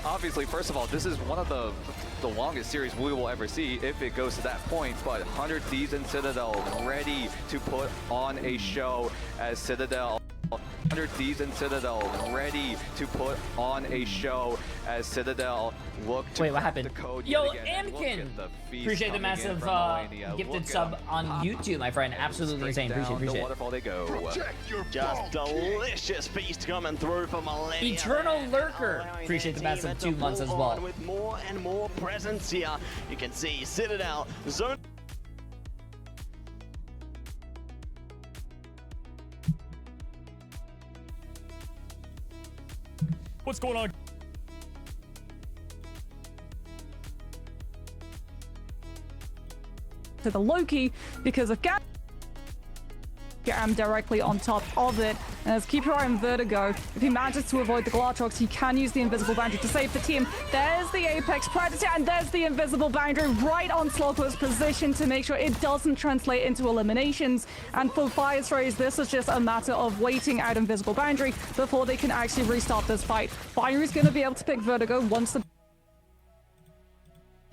Obviously, first of all, this is one of the longest series we will ever see if it goes to that point, but 100 Thieves and Citadel ready to put on a show as Citadel 100 Thieves and Citadel ready to put on a show as Citadel look to what happened? the code. Yo, Anakin! Appreciate the massive gifted sub on YouTube, my friend. Absolutely insane. Appreciate it. Waterfall they go. Just delicious feast coming through for Millennium. Eternal Lurker. Appreciate the massive 2 months as well. With more and more presence here, you can see Citadel zone. What's going on? To the Loki because of Garam directly on top of it. And let's keep your eye on Vertigo. If he manages to avoid the Glartrox, he can use the invisible boundary to save the team. There's the Apex Predator, and there's the invisible boundary right on Slocum's position to make sure it doesn't translate into eliminations. And for Fire Sprays, this is just a matter of waiting out invisible boundary before they can actually restart this fight. Fire's going to be able to pick Vertigo once the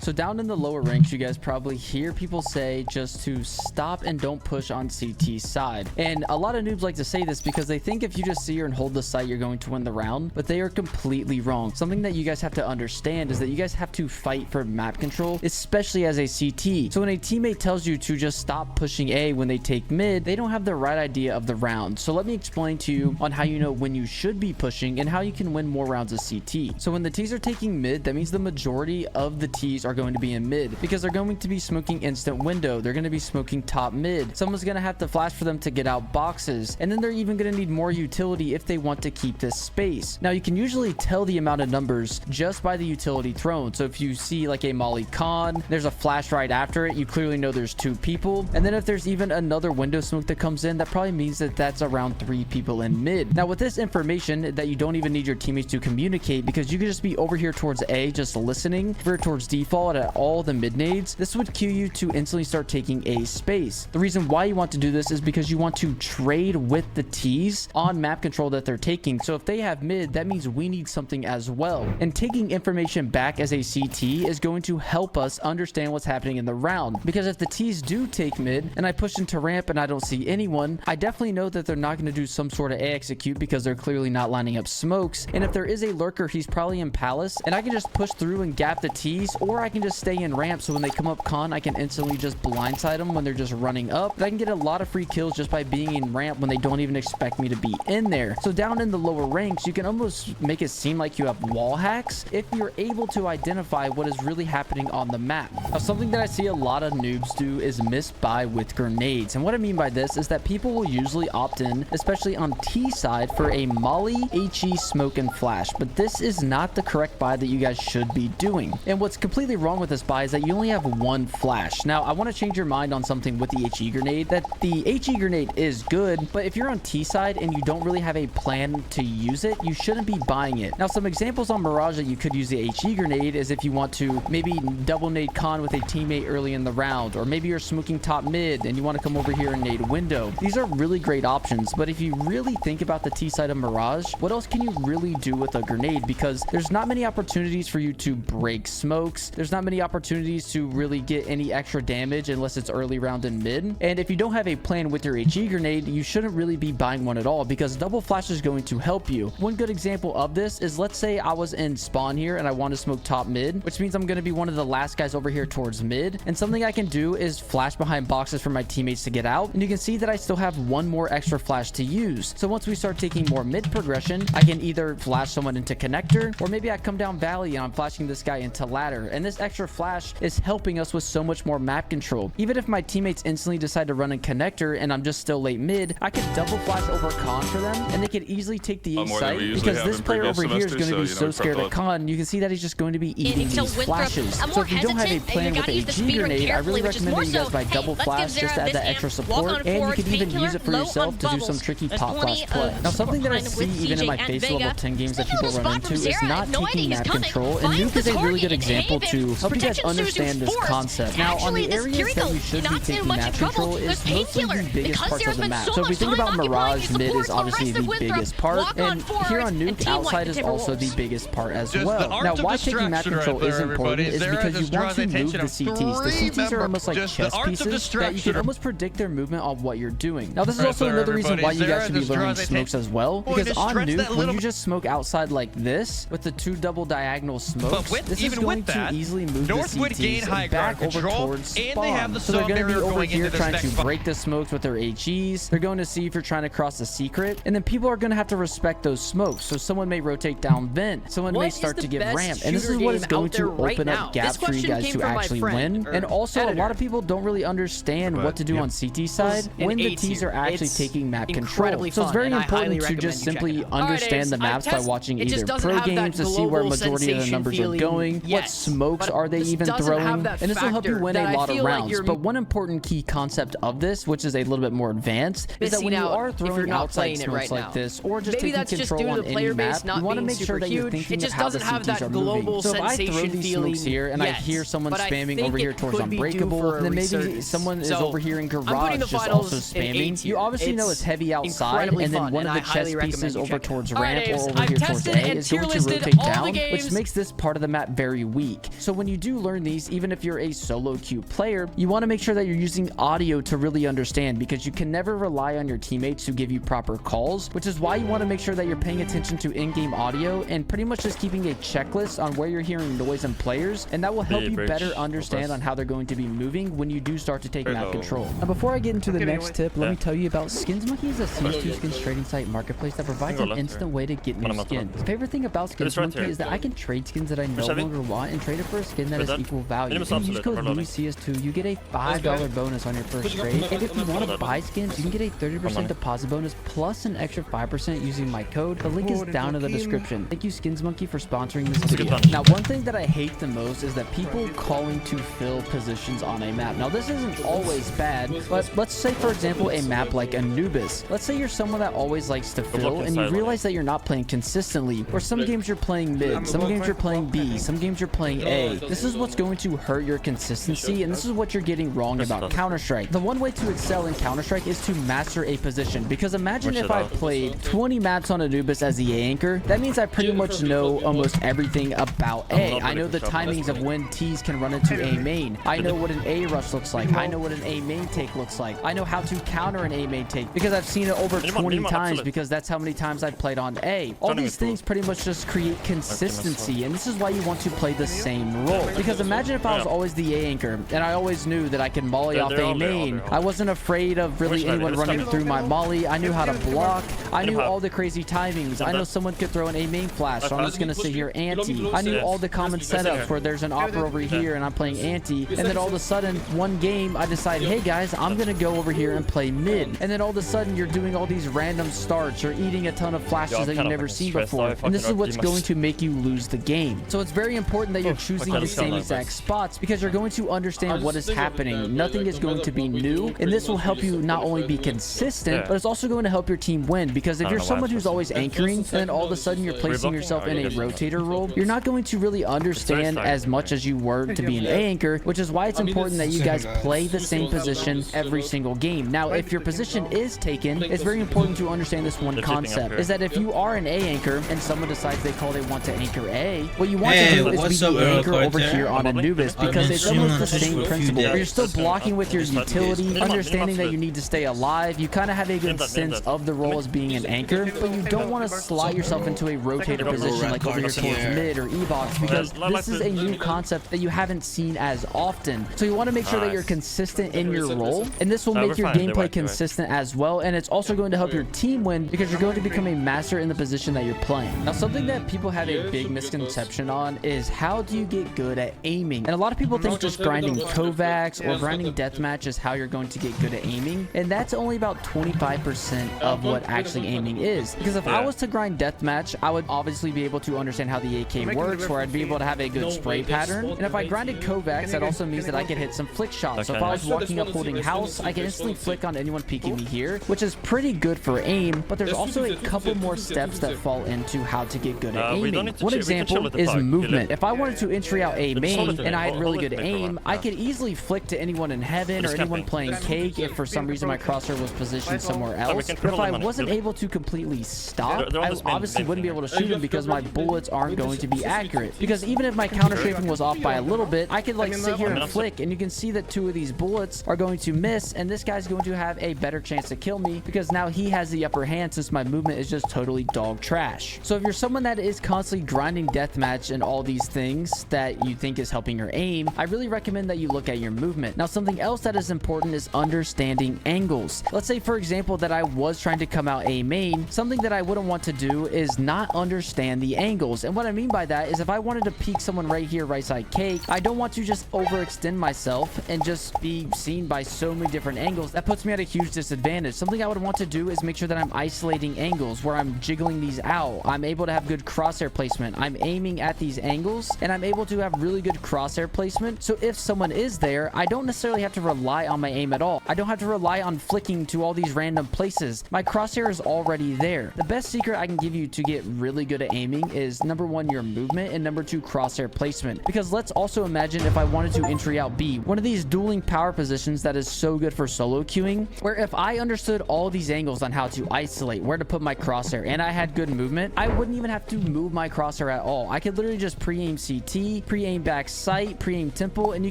So down in the lower ranks, you guys probably hear people say just to stop and don't push on CT's side. And a lot of noobs like to say this because they think if you just sit here and hold the site, you're going to win the round, but they are completely wrong. Something that you guys have to understand is that you guys have to fight for map control, especially as a CT. So when a teammate tells you to just stop pushing A when they take mid, they don't have the right idea of the round. So let me explain to you on how you know when you should be pushing and how you can win more rounds of CT. So when the T's are taking mid, that means the majority of the T's are going to be in mid because they're going to be smoking instant window. They're going to be smoking top mid. Someone's going to have to flash for them to get out boxes, and then they're even going to need more utility if they want to keep this space. Now you can usually tell the amount of numbers just by the utility thrown. So if you see like a Molly Khan, there's a flash right after it, you clearly know there's 2 people. And then if there's even another window smoke that comes in, that probably means that that's around 3 people in mid. Now with this information that you don't even need your teammates to communicate, because you could just be over here towards A just listening, over towards default at all the mid nades, this would cue you to instantly start taking A space. The reason why you want to do this is because you want to trade with the T's on map control that they're taking. So if they have mid, that means we need something as well. And taking information back as a CT is going to help us understand what's happening in the round. Because if the T's do take mid and I push into ramp and I don't see anyone, I definitely know that they're not going to do some sort of A execute because they're clearly not lining up smokes. And if there is a lurker, he's probably in palace, and I can just push through and gap the T's, or I can just stay in ramp, so when they come up con, I can instantly just blindside them when they're just running up. But I can get a lot of free kills just by being in ramp when they don't even expect me to be in there. So down in the lower ranks, you can almost make it seem like you have wall hacks if you're able to identify what is really happening on the map. Now something that I see a lot of noobs do is miss buy with grenades. And what I mean by this is that people will usually opt in, especially on T side, for a molly, HE, smoke, and flash. But this is not the correct buy that you guys should be doing. And what's completely wrong with this buy is that you only have 1 flash. Now, I want to change your mind on something with the HE grenade, that the HE grenade is good, but if you're on T side and you don't really have a plan to use it, you shouldn't be buying it. Now, some examples on Mirage that you could use the HE grenade is if you want to maybe double nade con with a teammate early in the round, or maybe you're smoking top mid and you want to come over here and nade window. These are really great options, but if you really think about the T side of Mirage, what else can you really do with a grenade? Because there's not many opportunities for you to break smokes. There's not many opportunities to really get any extra damage unless it's early round in mid. And if you don't have a plan with your HE grenade, you shouldn't really be buying one at all, because double flash is going to help you. One good example of this is, let's say I was in spawn here and I want to smoke top mid, which means I'm going to be one of the last guys over here towards mid. And something I can do is flash behind boxes for my teammates to get out. And you can see that I still have 1 more extra flash to use. So once we start taking more mid progression, I can either flash someone into connector, or maybe I come down valley and I'm flashing this guy into ladder. And this extra flash is helping us with so much more map control. Even if my teammates instantly decide to run in connector and I'm just still late mid, I can double flash over con for them, and they can easily take the A site, because this player over here is going to be so scared of con. You can see that he's just going to be eating these flashes. So if you don't have a plan with a G grenade, I really recommend that you guys buy double flash just to add that extra support, and you can even use it for yourself to do some tricky pop flash play. Now something that I see even in my face level 10 games that people run into is not taking map control, and Nuke is a really good example to to help you guys understand this concept. Now, on the areas that you should be taking map control is mostly the biggest parts of the map. So if we think about Mirage, mid is obviously the biggest part, and here on Nuke, outside is also the biggest part as well. Now, why taking map control is important is because you want to move the CTs. The CTs are almost like chess pieces that you can almost predict their movement on what you're doing. Now, this is also another reason why you guys should be learning smokes as well, because on Nuke, when you just smoke outside like this, with the 2 double diagonal smokes, this is going to easily move the CTs back over towards spawn. So they're going to be over here trying to break the smokes with their HEs. They're going to see if you're trying to cross the secret, and then people are going to have to respect those smokes. So someone may rotate down vent, someone may start to give ramp, and this is what is going to open up gaps for you guys to actually win. And also, a lot of people don't really understand what to do on CT side when the Ts are actually taking map control. So it's very important to just simply understand the maps by watching either pro games to see where majority of the numbers are going, what smokes are they even throwing, and this will help you win a lot of rounds. But one important key concept of this, which is a little bit more advanced, is that when you are throwing outside smokes like this, or just taking control on any map, you want to make sure that you're thinking of how the CTs are moving. So if I throw these smokes here and I hear someone spamming over here towards Unbreakable, and then maybe someone is over here in Garage just also spamming, you obviously know it's heavy outside, and then one of the chess pieces over towards ramp or over here towards A is going to rotate down, which makes this part of the map very weak. So when you do learn these, even if you're a solo queue player, you want to make sure that you're using audio to really understand, because you can never rely on your teammates to give you proper calls, which is why you want to make sure that you're paying attention to in-game audio and pretty much just keeping a checklist on where you're hearing noise and players, and that will help you better understand on how they're going to be moving when you do start to take map control. Now, before I get into the next tip, let me tell you about SkinsMonkey is a CS2 skins trading site marketplace that provides an instant way to get new skins. The favorite thing about SkinsMonkey is that I can trade skins that I no longer want and trade it for a skin that is equal value. If you use code LouisCS2, you get a $5 bonus on your first trade, and if you want to buy skins, you can get a 30% deposit bonus plus an extra 5% using my code. The link is down in the description. Thank you SkinsMonkey for sponsoring this video. Now, one thing that I hate the most is that people calling to fill positions on a map. Now, this isn't always bad, but let's say, for example, a map like Anubis. Let's say you're someone that always likes to fill, and you realize that you're not playing consistently, or some games you're playing mid, some games you're playing B, some games you're playing A. This is what's going to hurt your consistency, and this is what you're getting wrong about Counter-Strike. The one way to excel in Counter-Strike is to master a position, because imagine if I played 20 maps on Anubis as the A anchor. That means I pretty much know almost everything about A. I know the timings of when T's can run into A main. I know what an A rush looks like. I know what an A main take looks like. I know how to counter an A main take because I've seen it over 20 times, because that's how many times I've played on A. All these things pretty much just create consistency, and this is why you want to play the same role. Because imagine if I was always the A anchor and I always knew that I could molly off A main. I wasn't afraid of really anyone running through my molly. I knew how to block. I knew all the crazy timings. I know someone could throw an A main flash, so I'm just gonna sit here anti. I knew all the common setups where there's an opera over here and I'm playing anti, and then all of a sudden one game I decide, hey guys, I'm gonna go over here and play mid, and then all of a sudden you're doing all these random starts or eating a ton of flashes that you've never seen before, and this is what's going to make you lose the game. So it's very important that you're choosing the same exact spots, because you're going to understand what is happening. Nothing is going to be new, and this will help you not only be consistent, but it's also going to help your team win, because if you're someone who's always anchoring and then all of a sudden you're placing yourself in a rotator role, you're not going to really understand as much as you were to be an A anchor, which is why it's important that you guys play the same position every single game. Now, if your position is taken, it's very important to understand this one concept, is that if you are an A anchor and someone decides they want to anchor A, what you want to do is be the anchor over here on Anubis, because it's almost the same principle. You're still blocking with your utility, understanding that you need to stay alive. You kind of have a good sense of the role as being an anchor, but you don't want to slot yourself into a rotator position like over here towards mid or E-box, because this is a new concept that you haven't seen as often. So you want to make sure that you're consistent in your role, and this will make your gameplay consistent as well, and it's also going to help your team win, because you're going to become a master in the position that you're playing. Now, something that people have a big misconception on is how do you get good at aiming? And a lot of people think just grinding Kovacs or grinding deathmatch is how you're going to get good at aiming, and that's only about 25% of what actually aiming is. Because if I was to grind deathmatch, I would obviously be able to understand how the AK works, where I'd be able to have a good spray pattern. And if I grinded Kovacs, that also means that I could hit some flick shots. So if I was walking up holding house, I can instantly flick on anyone peeking me here, which is pretty good for aim, but there's also a couple more steps that fall into how to get good at aiming. One example is movement. If I wanted to enter entry out A main and I had really good aim, I could easily flick to anyone in heaven or anyone playing cake if for some reason my crosshair was positioned somewhere else. But if I wasn't able to completely stop, I obviously wouldn't be able to shoot him because my bullets aren't going to be accurate. Because even if my counter strafing was off by a little bit, I could like sit here and flick, and you can see that 2 of these bullets are going to miss, and this guy's going to have a better chance to kill me because now he has the upper hand since my movement is just totally dog trash. So if you're someone that is constantly grinding deathmatch and all these things that you think is helping your aim, I really recommend that you look at your movement. Now, something else that is important is understanding angles. Let's say, for example, that I was trying to come out A main. Something that I wouldn't want to do is not understand the angles. And what I mean by that is if I wanted to peek someone right here, right side cake, I don't want to just overextend myself and just be seen by so many different angles. That puts me at a huge disadvantage. Something I would want to do is make sure that I'm isolating angles where I'm jiggling these out. I'm able to have good crosshair placement. I'm aiming at these angles and I'm able to have really good crosshair placement. So if someone is there, I don't necessarily have to rely on my aim at all. I don't have to rely on flicking to all these random places. My crosshair is already there. The best secret I can give you to get really good at aiming is number 1, your movement, and number 2, crosshair placement. Because let's also imagine if I wanted to entry out B, one of these dueling power positions that is so good for solo queuing, where if I understood all these angles on how to isolate, where to put my crosshair, and I had good movement, I wouldn't even have to move my crosshair at all. I could literally just pre-aim CT, pre-aim back sight, pre-aim temple, and you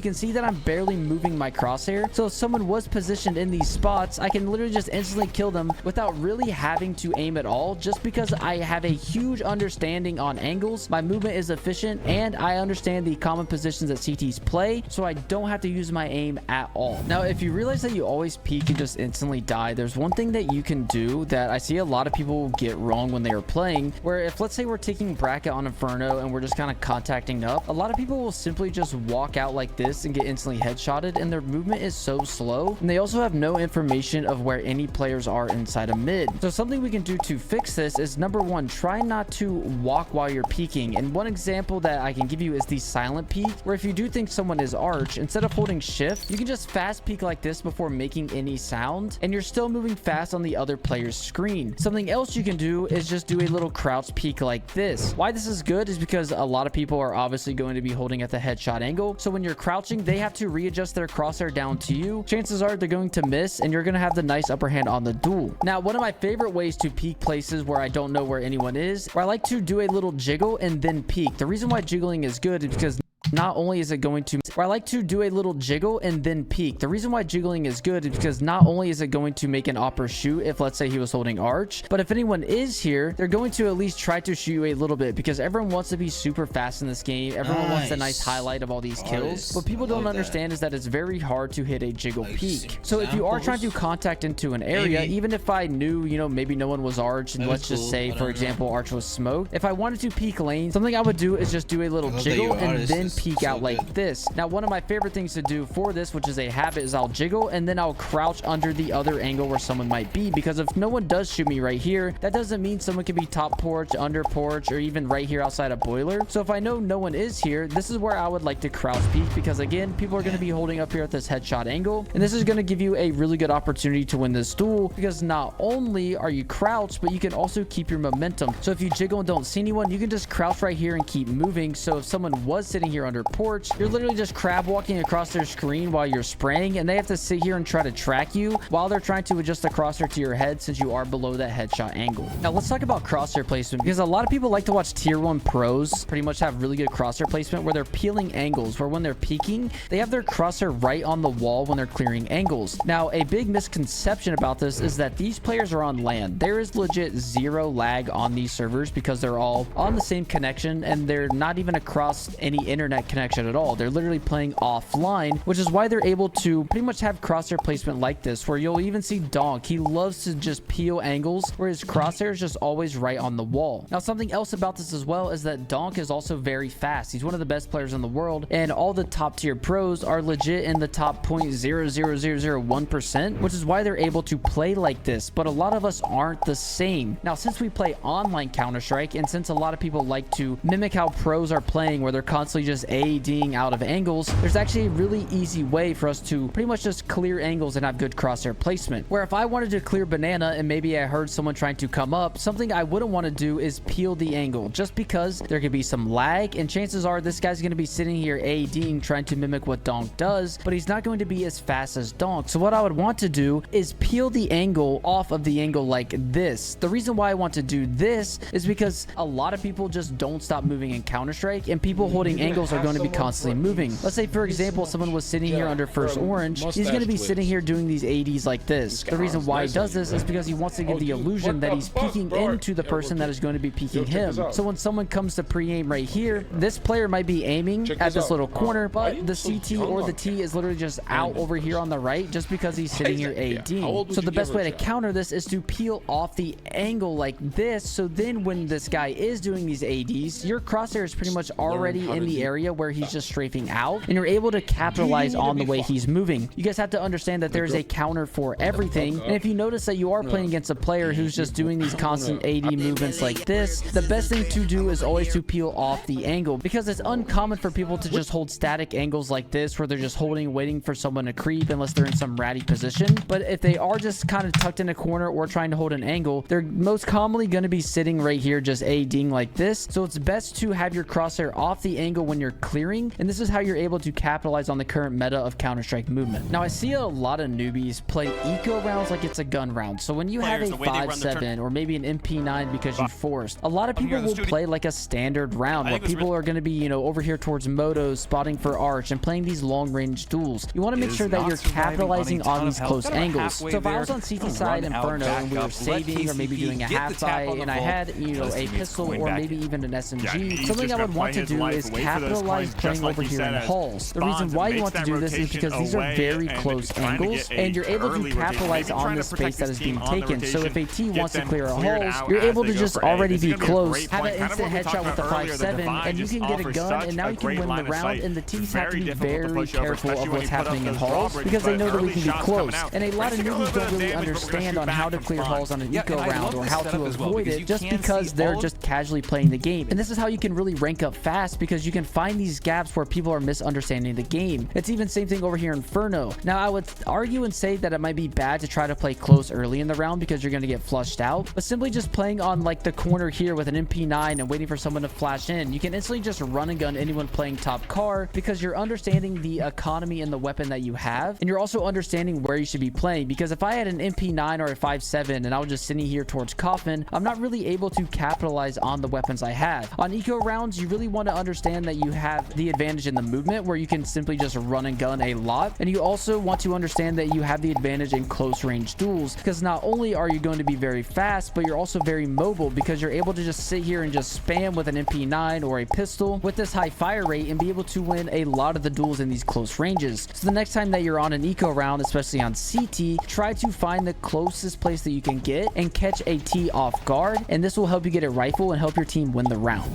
can see that I'm barely moving my crosshair. So if someone was positioned in these spots, I can literally just instantly kill them without really having to aim at all, just because I have a huge understanding on angles, my movement is efficient, and I understand the common positions that CTs play, so I don't have to use my aim at all. Now, if you realize that you always peek and just instantly die, there's one thing that you can do that I see a lot of people get wrong when they are playing, where if let's say we're taking bracket on Inferno and we're just kind of contacting up, a lot of people will simply just walk out like this and get instantly headshotted, and their movement is so slow, and they also have no information of where any players are inside a mid. So something we can do to fix this is number 1, try not to walk while you're peeking. And one example that I can give you is the silent peek, where if you do think someone is arch, instead of holding shift, you can just fast peek like this before making any sound, and you're still moving fast on the other player's screen. Something else you can do is just do a little crouch peek like this. Why this is good is because a lot of people are obviously going to be holding at the headshot angle, so when you're crouching, they have to readjust their crosshair down to you. Chances are they're going to miss, and you're going to have the nice upper hand on the duel. Now, one of my favorite ways to peek places where I don't know where anyone is, where I like to do a little jiggle and then peek. The reason why jiggling is good is because not only is it going to, where I like to do a little jiggle and then peek. The reason why jiggling is good is because not only is it going to make an opper shoot if let's say he was holding arch, but if anyone is here, they're going to at least try to shoot you a little bit, because everyone wants to be super fast in this game. Everyone wants a nice highlight of all these kills. What people don't understand is that it's very hard to hit a jiggle peek. So if you are trying to contact into an area, even if I knew, you know, maybe no one was arch, and let's just say, for example, arch was smoked, if I wanted to peek lane, something I would do is just do a little jiggle and then peek out like this. Now, one of my favorite things to do for this, which is a habit, is I'll jiggle and then I'll crouch under the other angle where someone might be, because if no one does shoot me right here, that doesn't mean someone could be top porch, under porch, or even right here outside a boiler. So if I know no one is here, this is where I would like to crouch peek, because again, people are going to be holding up here at this headshot angle, and this is going to give you a really good opportunity to win this duel, because not only are you crouched, but you can also keep your momentum. So if you jiggle and don't see anyone, you can just crouch right here and keep moving. So if someone was sitting here under porch, you're literally just crab walking across their screen while you're spraying, and they have to sit here and try to track you while they're trying to adjust the crosshair to your head, since you are below that headshot angle. Now let's talk about crosshair placement, because a lot of people like to watch tier 1 pros pretty much have really good crosshair placement, where they're peeling angles, where when they're peeking, they have their crosshair right on the wall when they're clearing angles. Now, a big misconception about this is that these players are on LAN. There is legit zero lag on these servers, because they're all on the same connection, and they're not even across any internet connection at all. They're literally playing offline, which is why they're able to pretty much have crosshair placement like this, where you'll even see Donk. He loves to just peel angles where his crosshair is just always right on the wall. Now, something else about this as well is that Donk is also very fast. He's one of the best players in the world, and all the top tier pros are legit in the top 0.00001%, which is why they're able to play like this. But a lot of us aren't the same. Now, since we play online Counter-Strike, and since a lot of people like to mimic how pros are playing, where they're constantly just ADing out of angles, angles, there's actually a really easy way for us to pretty much just clear angles and have good crosshair placement. Where if I wanted to clear banana and maybe I heard someone trying to come up, something I wouldn't want to do is peel the angle, just because there could be some lag, and chances are this guy's going to be sitting here ADing trying to mimic what Donk does, but he's not going to be as fast as Donk. So what I would want to do is peel the angle off of the angle like this. The reason why I want to do this is because a lot of people just don't stop moving in Counter-Strike, and people holding angles are going to be constantly moving. Let's say, for example, someone was sitting here under first orange. He's going to be sitting here doing these ADs like this. The reason why he does this is because he wants to give the illusion that he's peeking into the person that is going to be peeking him. So when someone comes to pre-aim right here, this player might be aiming at this little corner, but the CT or the T is literally just out over here on the right just because he's sitting here ADing. So the best way to counter this is to peel off the angle like this, so then when this guy is doing these ADs, your crosshair is pretty much already in the area where he's just strafing out, and you're able to capitalize on the way he's moving. You guys have to understand that there's a counter for everything, and if you notice that you are playing against a player who's just doing these constant AD movements like this, the best thing to do is always to peel off the angle, because it's uncommon for people to just hold static angles like this where they're just holding, waiting for someone to creep unless they're in some ratty position. But if they are just kind of tucked in a corner or trying to hold an angle, they're most commonly going to be sitting right here just ADing like this. So it's best to have your crosshair off the angle when you're clearing, and this is how you're able to capitalize on the current meta of Counter-Strike movement. Now I see a lot of newbies play eco rounds like it's a gun round. So when you have a 5-7 or maybe an MP9 because you forced, a lot of people will play like a standard round where people are going to be, you know, over here towards motos, spotting for arch, and playing these long range duels. You want to make sure that you're capitalizing on these close angles. So if I was on CT side Inferno and we were saving or maybe doing a half buy and I had, you know, a pistol or maybe even an SMG, something I would want to do is capitalize playing over here in halls. The reason why you want to do this is because these are very close angles and you're able to capitalize on the space that is being taken. So if a T wants to clear a halls, you're able to just already be close, have an instant headshot with the 5-7, and you can get a gun, and now you can win the round. And the T's have to be very careful of what's happening in halls because they know that we can be close. And a lot of newbies don't really understand on how to clear halls on an eco round or how to avoid it just because they're just casually playing the game. And this is how you can really rank up fast, because you can find these gaps where people are misunderstanding the game. It's even same thing over here in Inferno. Now I would argue and say that it might be bad to try to play close early in the round because you're going to get flushed out, but simply just playing on like the corner here with an MP9 and waiting for someone to flash in, you can instantly just run and gun anyone playing top car because you're understanding the economy and the weapon that you have, and you're also understanding where you should be playing. Because if I had an MP9 or a 5-7 and I was just sitting here towards coffin, I'm not really able to capitalize on the weapons I have. On eco rounds, you really want to understand that you have the advantage in the movement where you can simply just run and gun a lot, and you also want to understand that you have the advantage in close range duels, because not only are you going to be very fast, but you're also very mobile because you're able to just sit here and just spam with an MP9 or a pistol with this high fire rate and be able to win a lot of the duels in these close ranges. So the next time that you're on an eco round, especially on CT, try to find the closest place that you can get and catch a T off guard, and this will help you get a rifle and help your team win the round.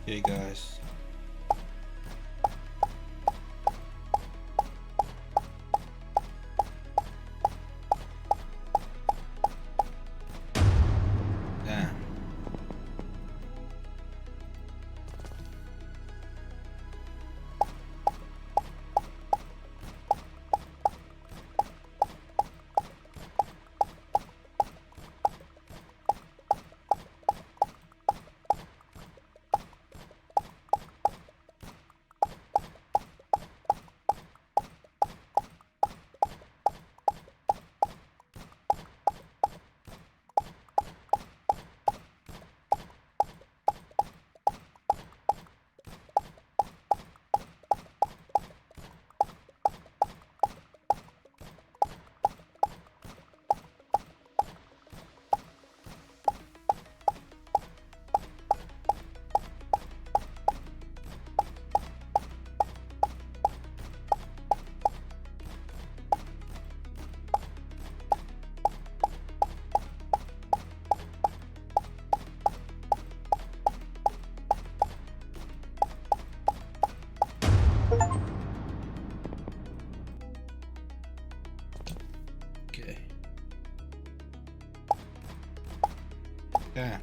Hey guys. Damn. Okay.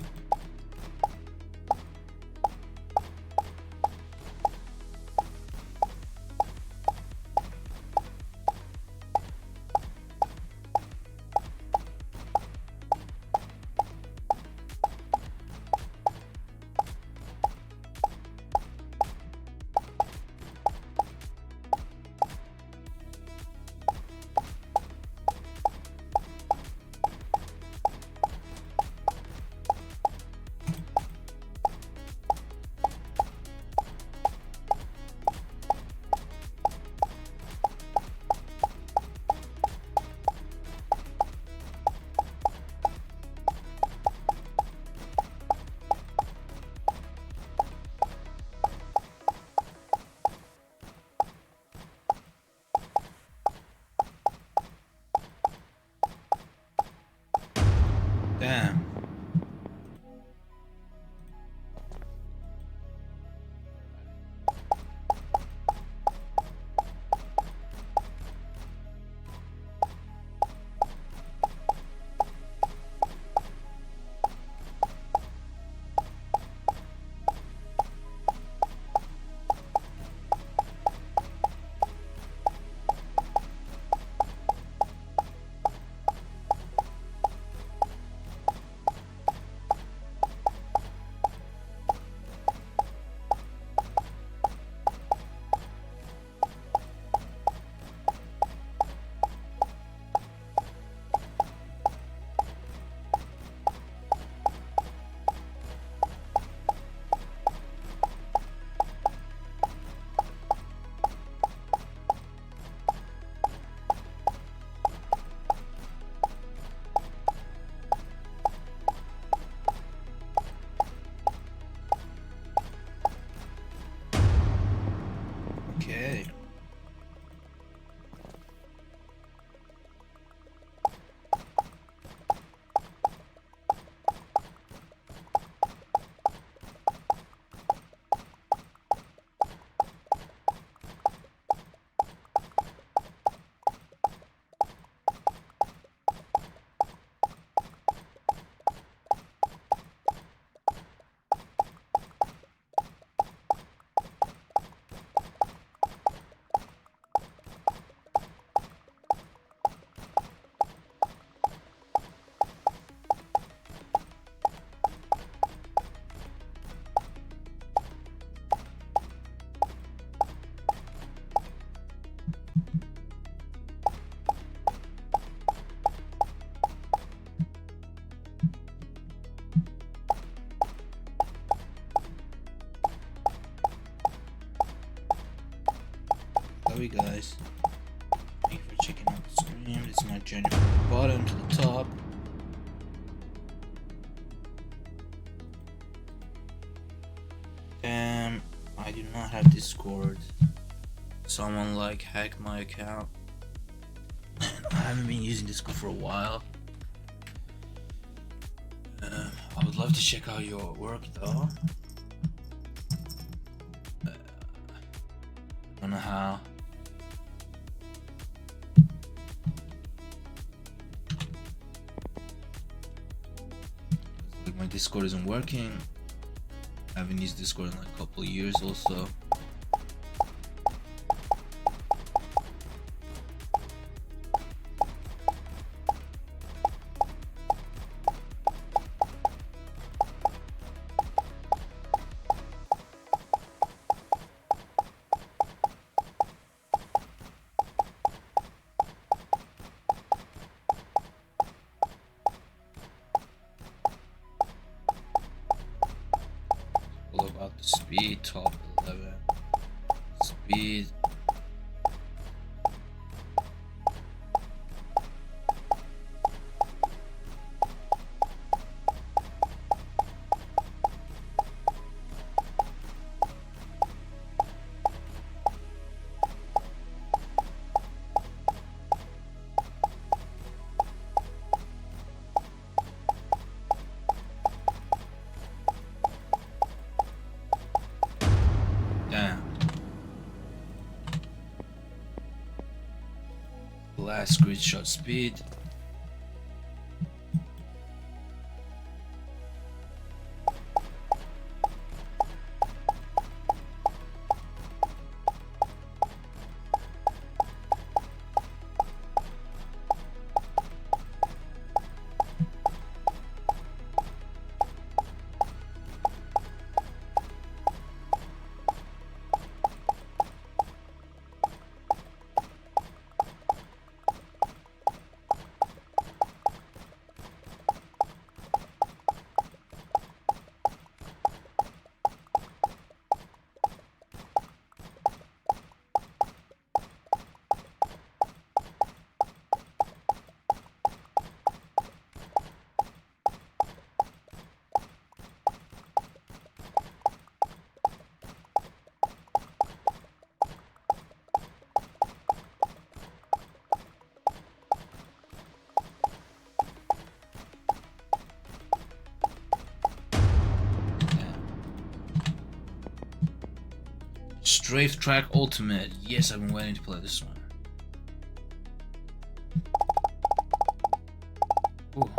Damn. Okay. Sorry guys. Thank you for checking out the stream. It's my journey from the bottom to the top. I do not have Discord. Someone like hacked my account. I haven't been using Discord for a while. I would love to check out your work though. I don't know how. Like my Discord isn't working. I haven't used Discord in like a couple of years also. All about the speed, top 11. Speed. Damn. Last screenshot speed. Strafe Track Ultimate. Yes, I've been waiting to play this one. Ooh.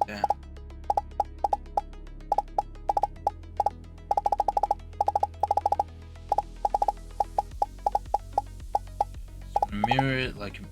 Yeah. Mirror it like a mirror.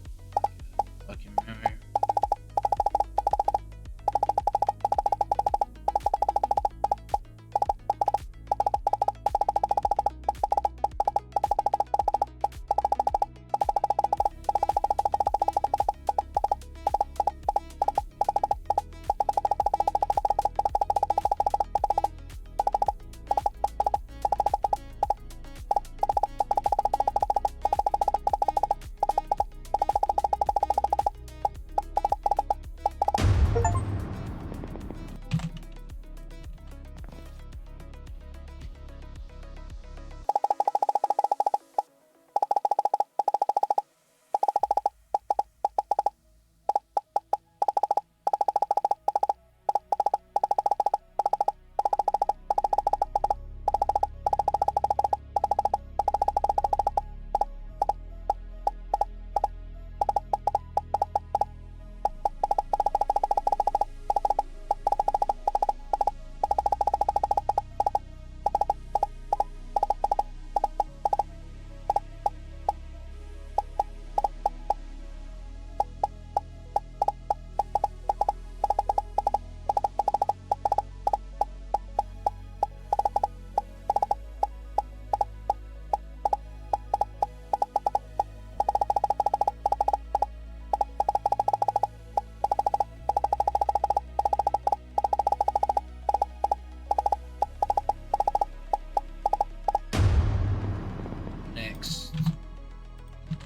Next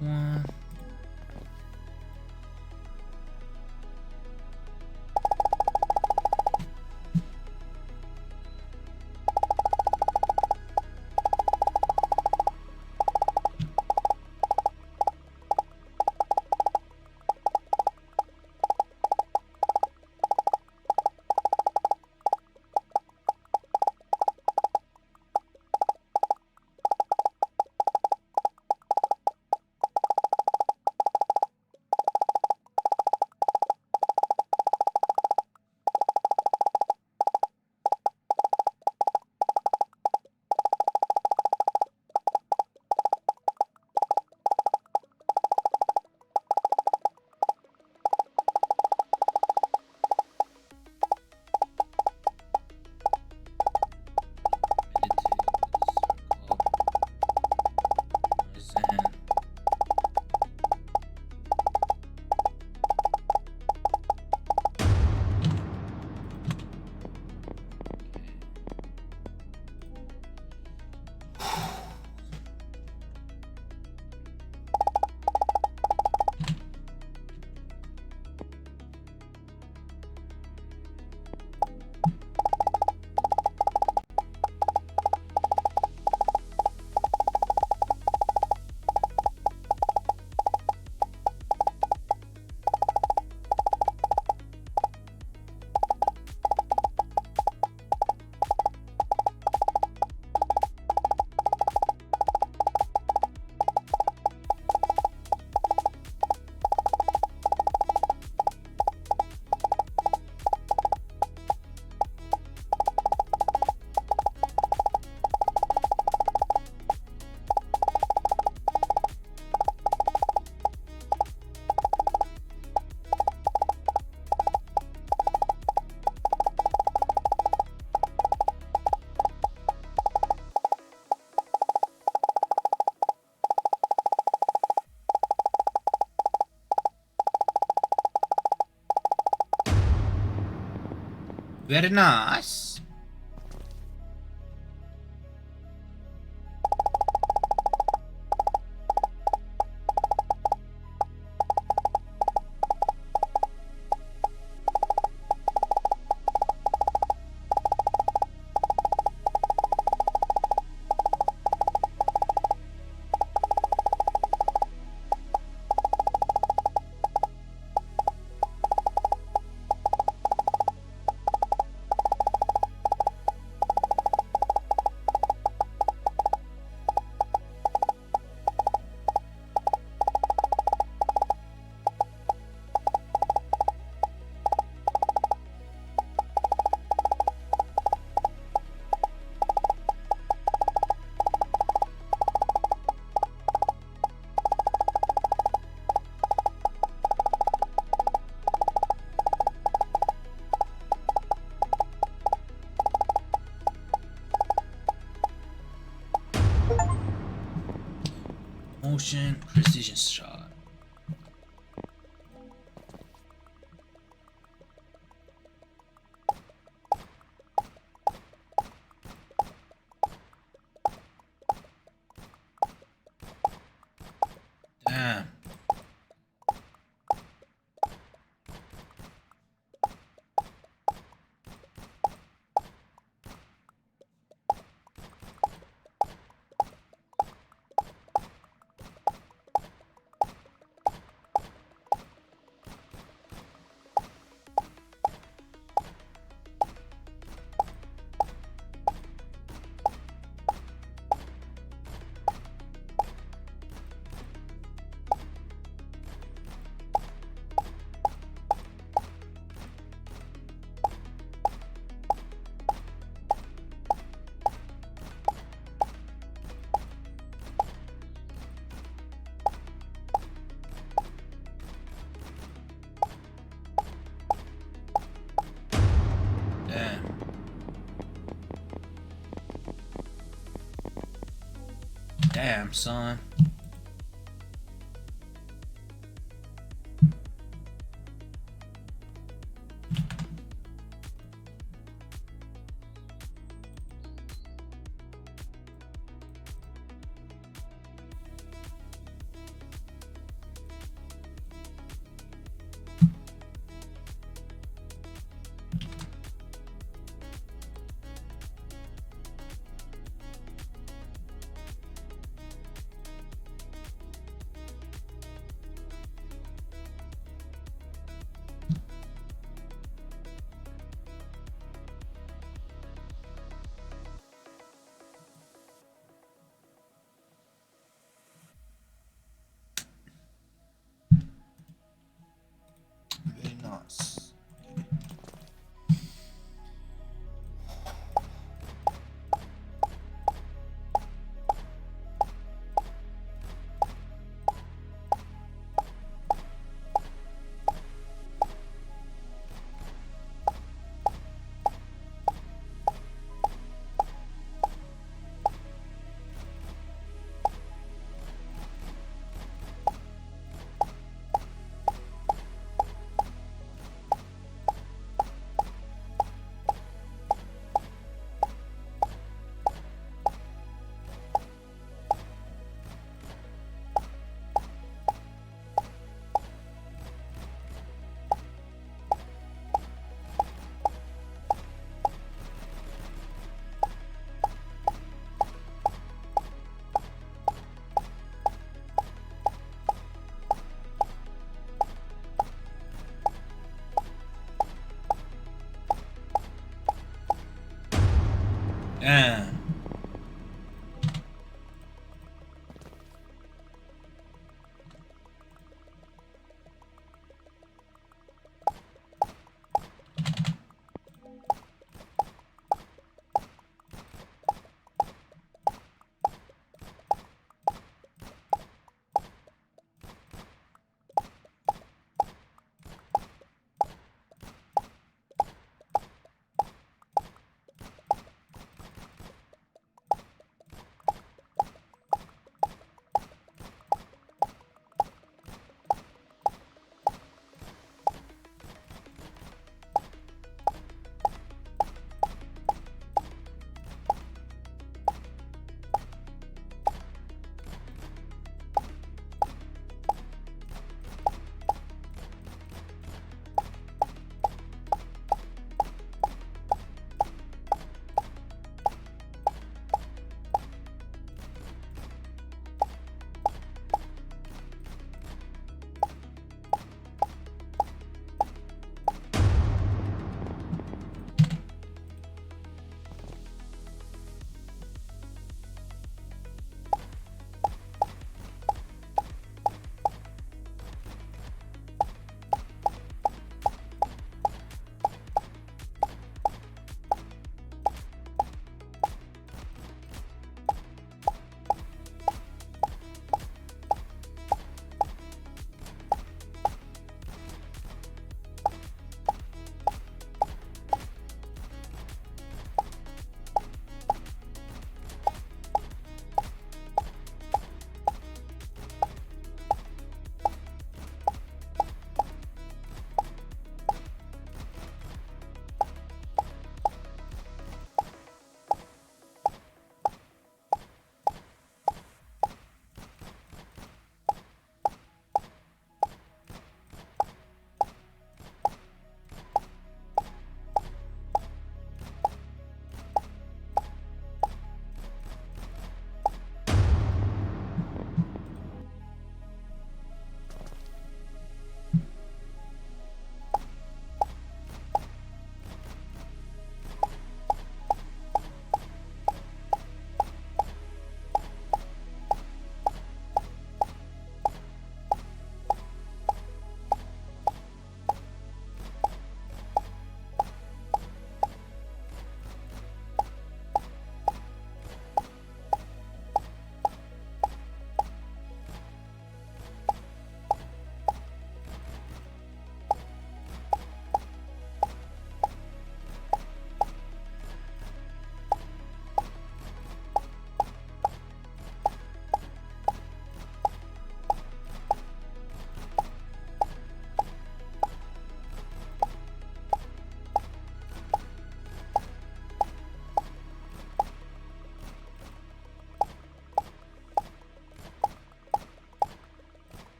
one. Very nice. motion, precision shot. Damn. Damn. Damn, son. Very nice. Damn.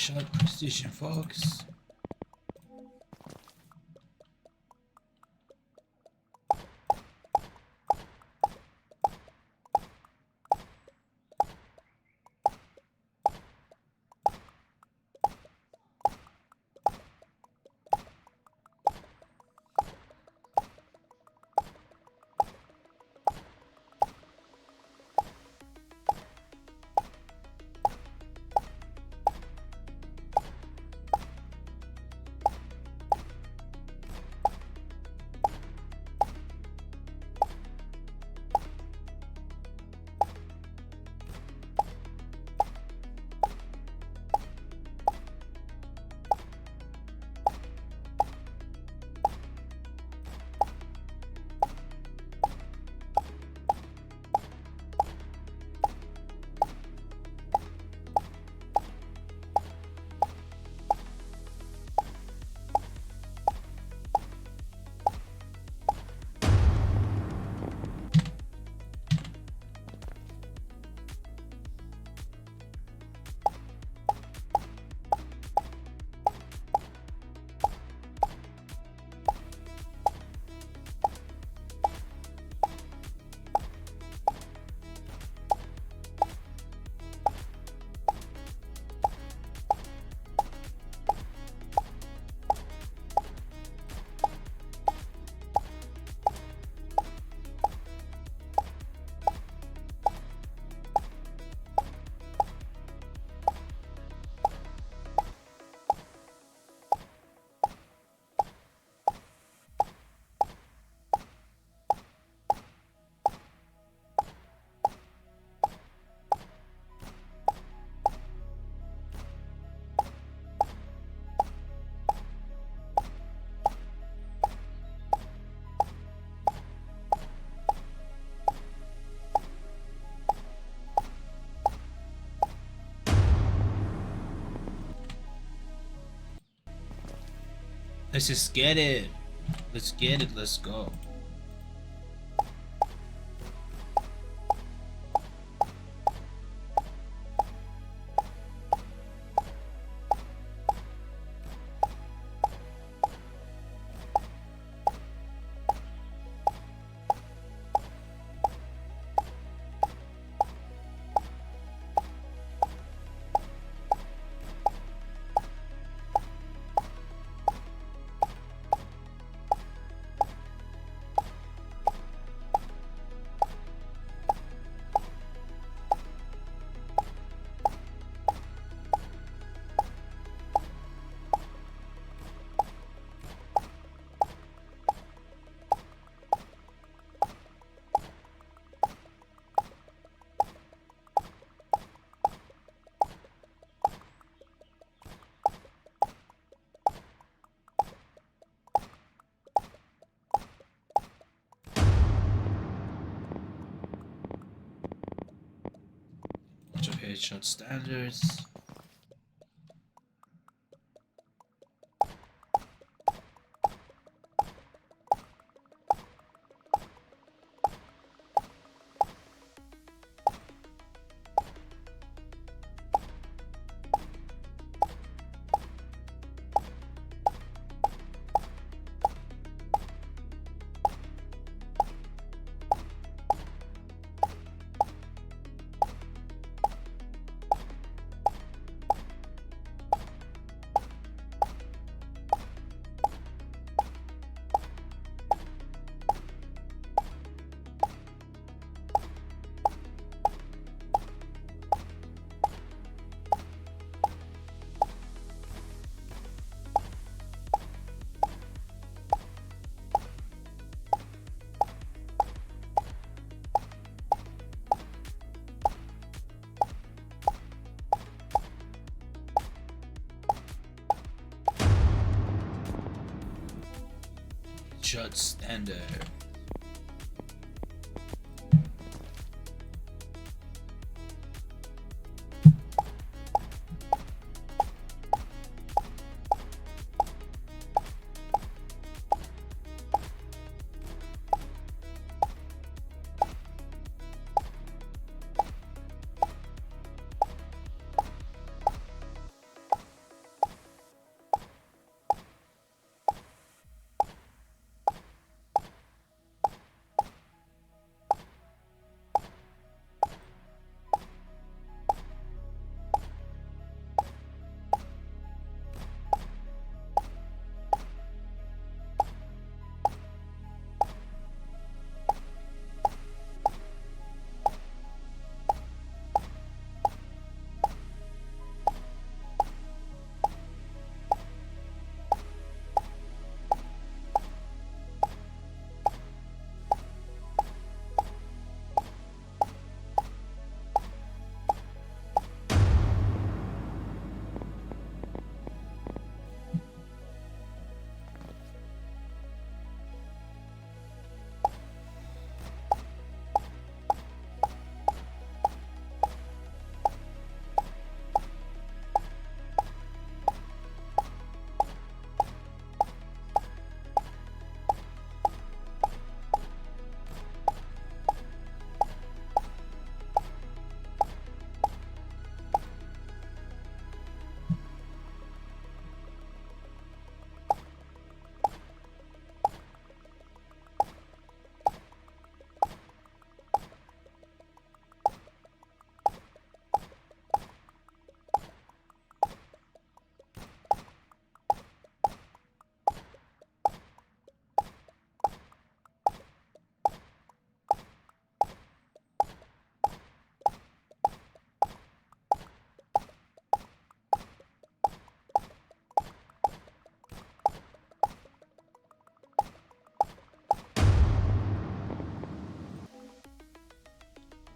Shot precision, folks. Let's just get it. Let's get it. Let's go. Headshot standards. Shot standard.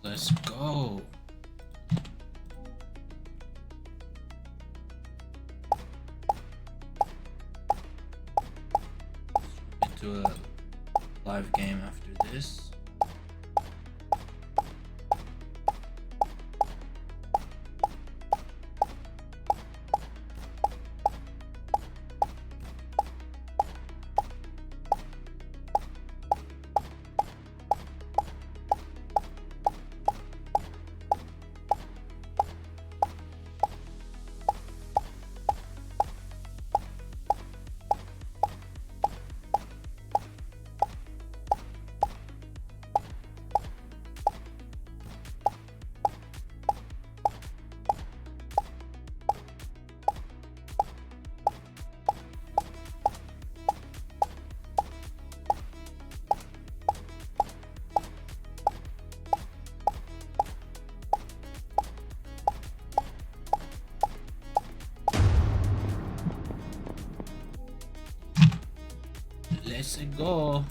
Let's go. Into a live game after this. Let's go.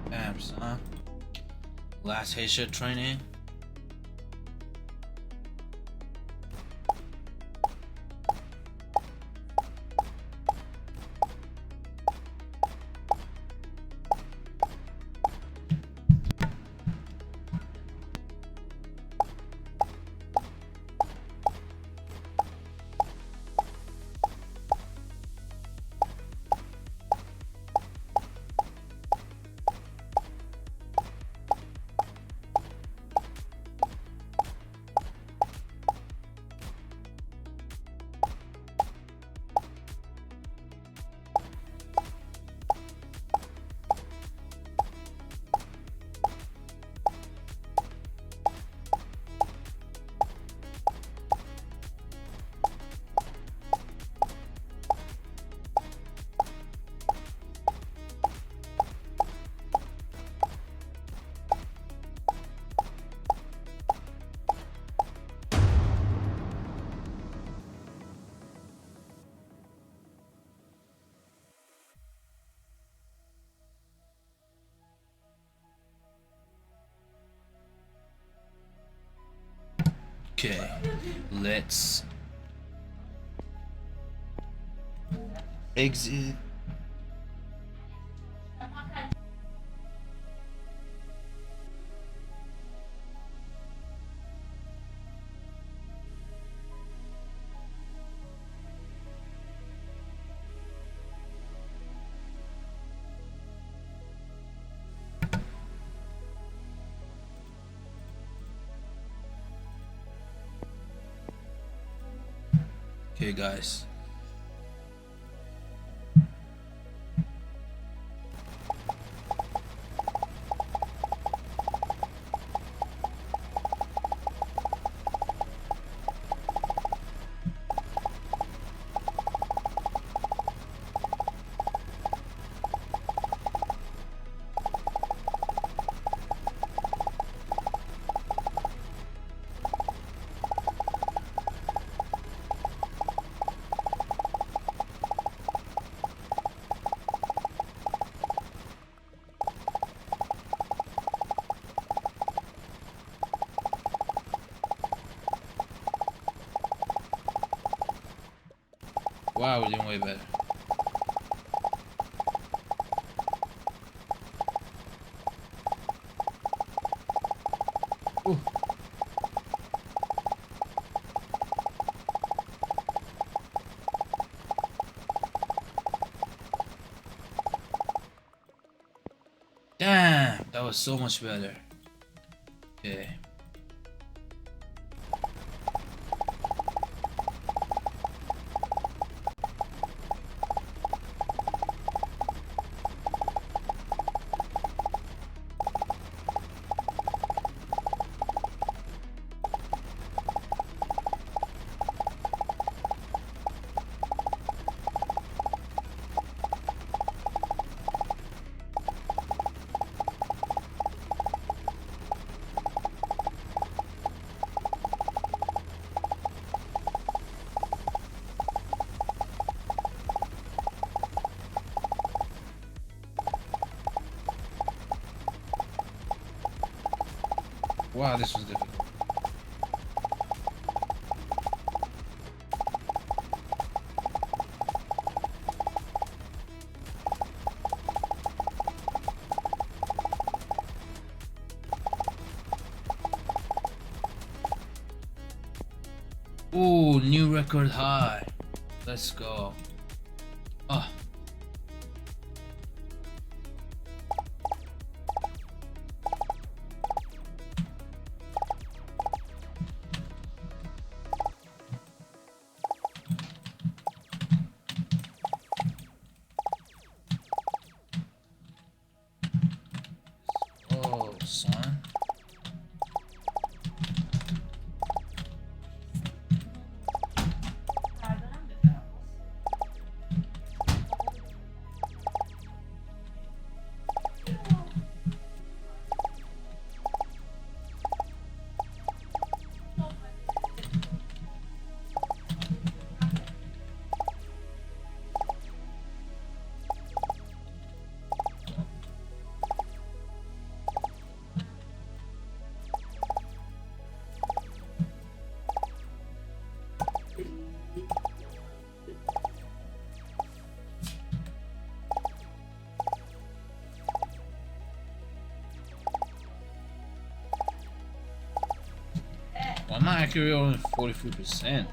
Abs, huh? Last headshot training. Okay, let's exit. Okay, guys. Wow, we're doing way better. Ooh. Damn, that was so much better. Okay. Wow, this was difficult. Ooh, new record high. Let's go. Ah. Oh, son. Why am I accurate only 43%?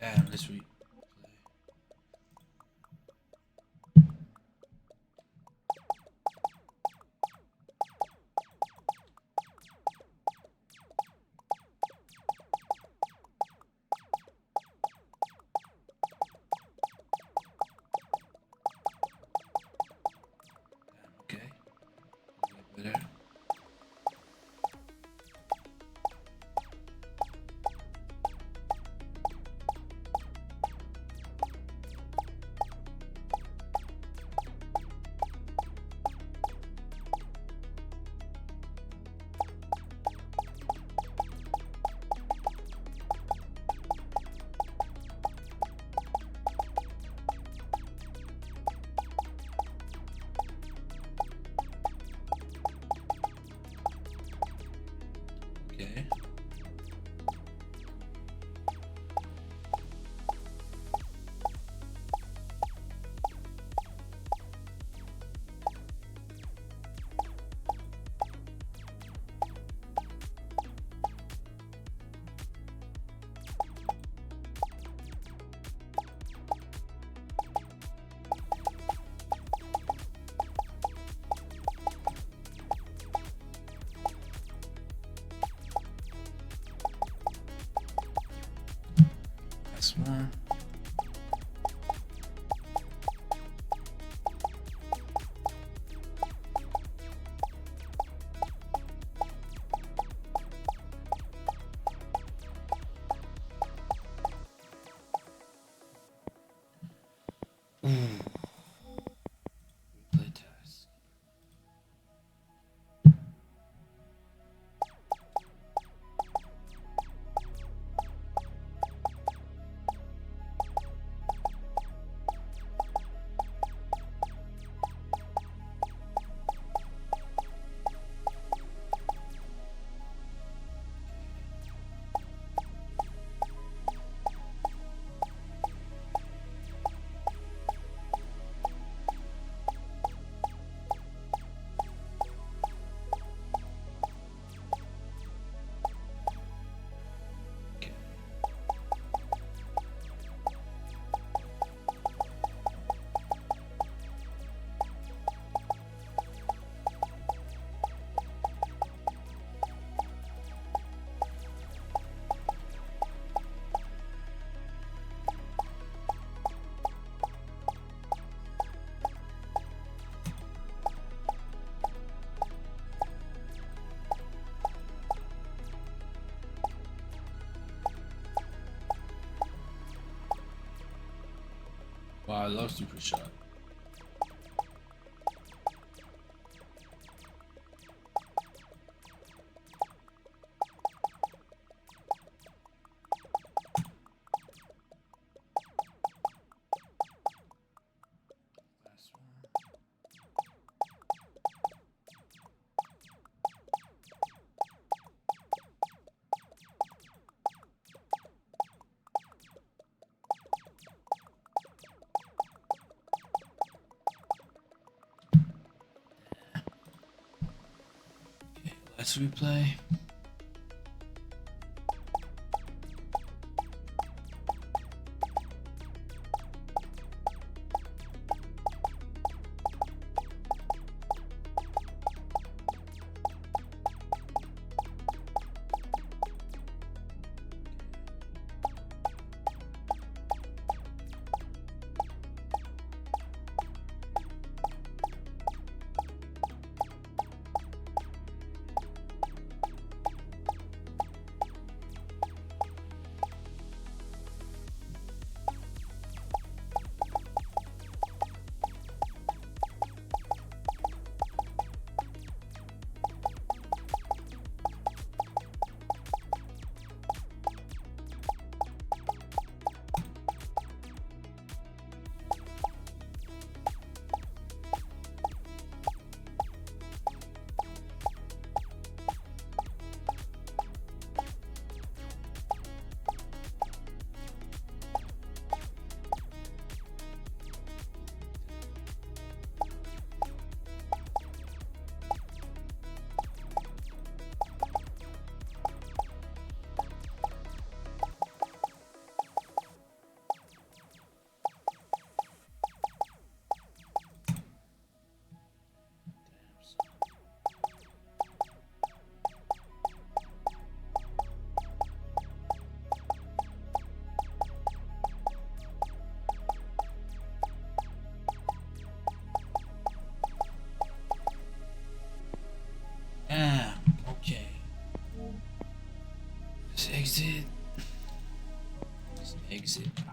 Damn, let's replay. Okay. A little bit better. Okay. Last one. Replay test. Okay. Wow, I love super shot. Last one. Okay, let's replay.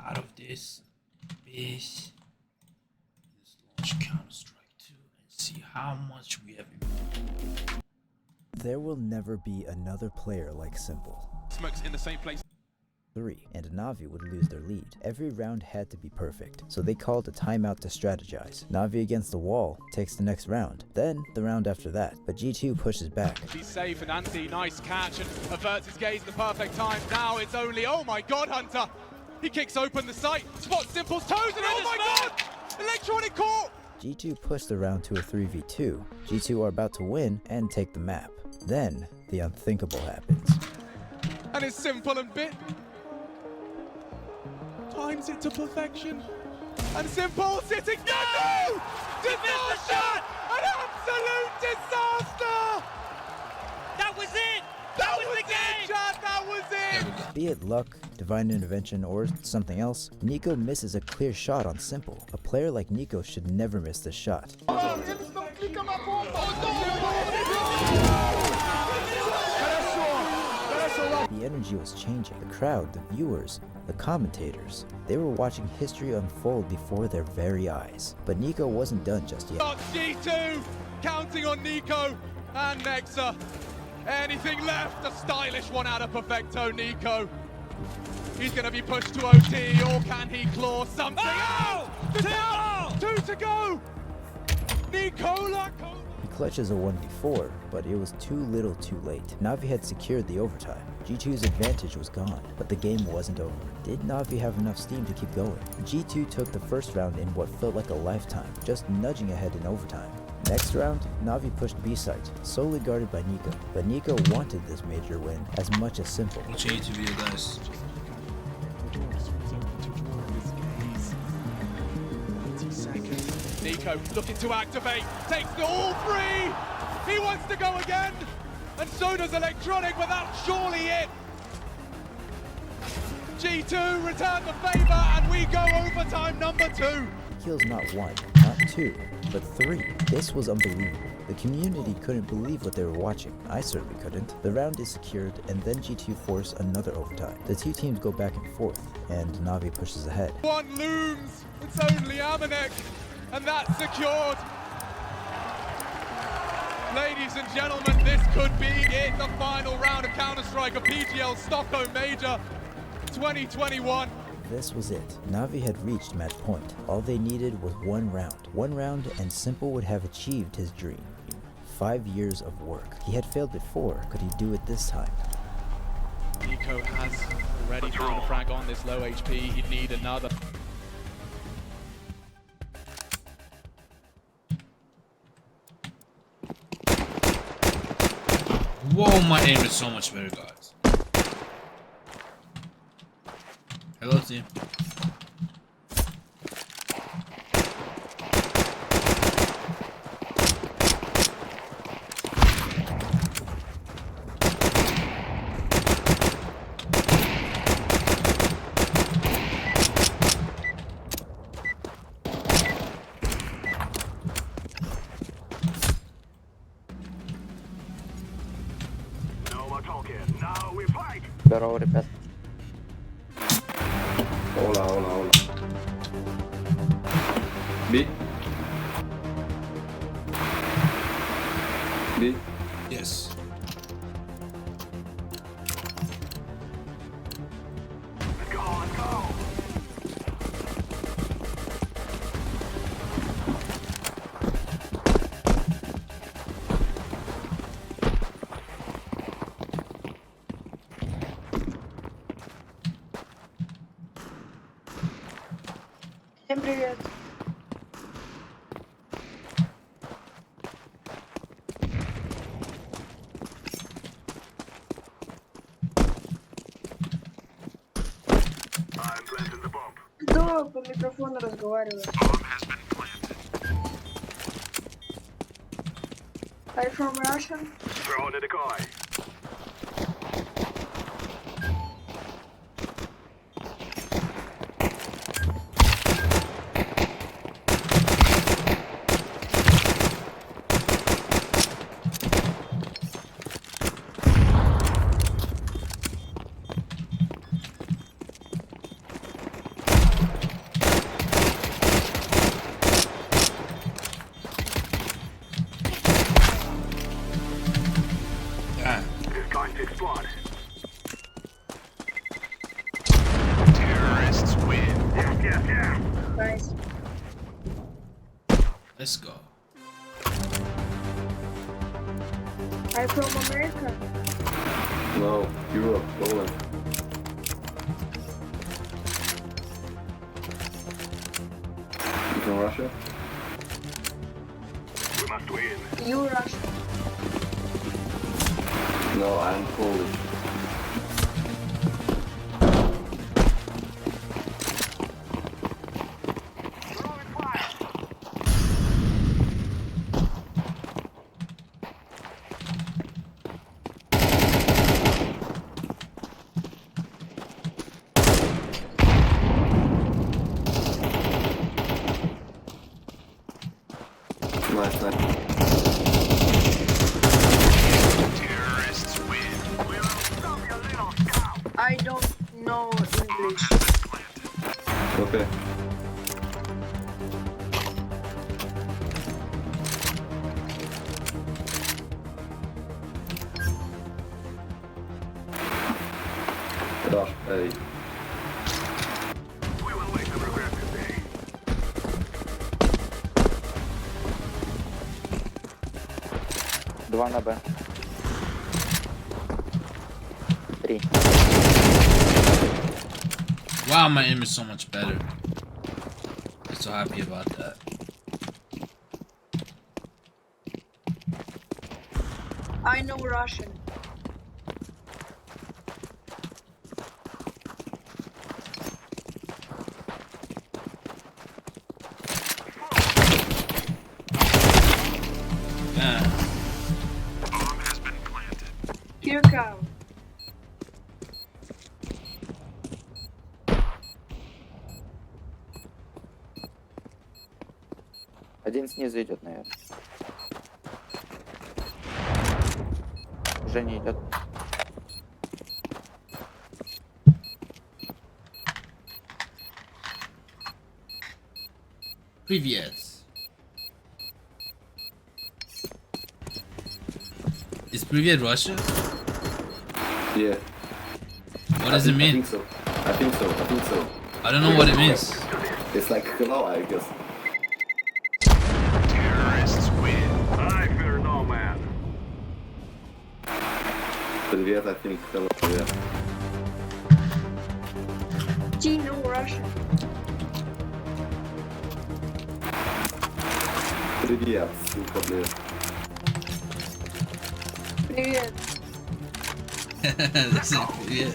out of this base. Let's launch Counter-Strike 2 and see how much we have improved. There will never be another player like Simple. Smokes in the same place. 3, and Na'Vi would lose their lead. Every round had to be perfect, so they called a timeout to strategize. Na'Vi against the wall takes the next round, then the round after that, but G2 pushes back. He's safe, and Anti, nice catch, and averts his gaze at the perfect time. Now it's only, oh my god, Hunter! He kicks open the sight, spots Simple's toes, and oh my god! Electronic caught! G2 pushed the round to a 3v2. G2 are about to win and take the map. Then, the unthinkable happens. And it's Simple and Bit times it to perfection. And Simple sitting down! No! Disaster! An absolute disaster! That was it! That was the game! Chat, that was it! Be it luck, divine intervention, or something else, Nico misses a clear shot on Simple. A player like Nico should never miss this shot. The energy was changing. The crowd, the viewers, the commentators, they were watching history unfold before their very eyes. But Nico wasn't done just yet. G2 counting on Nico and Nexa. Anything left? A stylish one out of Perfecto Nico. He's going to be pushed to OT, or can he claw something? Oh! Two to go! Nicola! He clutches a 1v4, but it was too little too late. Na'Vi had secured the overtime. G2's advantage was gone, but the game wasn't over. Did Na'Vi have enough steam to keep going? G2 took the first round in what felt like a lifetime, just nudging ahead in overtime. Next round, Na'Vi pushed B-site, solely guarded by Nico. But Nico wanted this major win as much as Simple. Change to be the guys. Nico looking to activate, takes the all three! He wants to go again! And so does Electronic, but that's surely it! G2 return the favor, and we go overtime number 2! He kills not 1, not 2, but 3. This was unbelievable. The community couldn't believe what they were watching. I certainly couldn't. The round is secured, and then G2 force another overtime. The two teams go back and forth, and Na'Vi pushes ahead. One looms! It's only Amanek, and that's secured! Ladies and gentlemen, this could be it, the final round of Counter-Strike of PGL Stockholm Major 2021. This was it. Na'Vi had reached match point. All they needed was one round. One round and Simple would have achieved his dream. 5 years of work. He had failed before. Could he do it this time? Nico has already found a frag on this low HP. He'd need another. Whoa, my aim is so much better, guys. Hello, team. Pero repeat. Hola, hola, hola. B. B. Yes. Всем привет. Да, по микрофону разговариваю. Are you from Russia? Throwing it a guy. Let's go. Are you from America? No, Europe, Poland. You from Russia? You Russian. No, I'm Polish. Nice, nice. I don't know English. Okay. Rush, ej. Два на Б. 3. Wow, my aim is so much better. I'm so happy about that. I know Russian. Yeah. Here cow. Один снизу идет, наверное. Уже не идет. Привет. Is Привет Russia? Yeah. What does it I mean? think so. I think so. I think so. I don't know what it means. It's like hello, I guess. Привет, I think hello, yeah. Do you know Russian? Привет, сука, блин. Привет. That's it. Привет.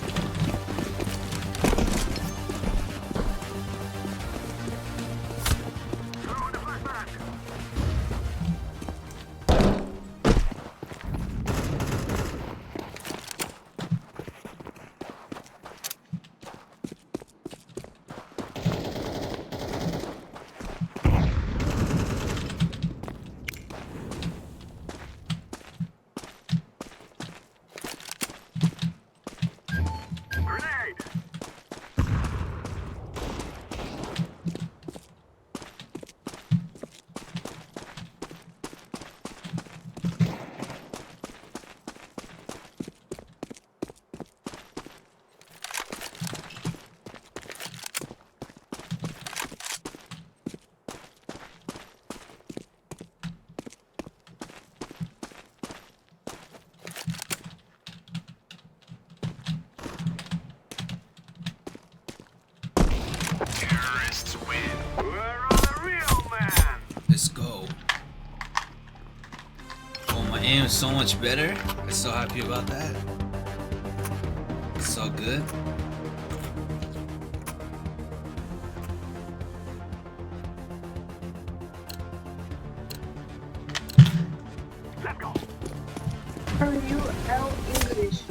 Let's go. Oh, my aim is so much better. I'm so happy about that. It's so good. Are you L English?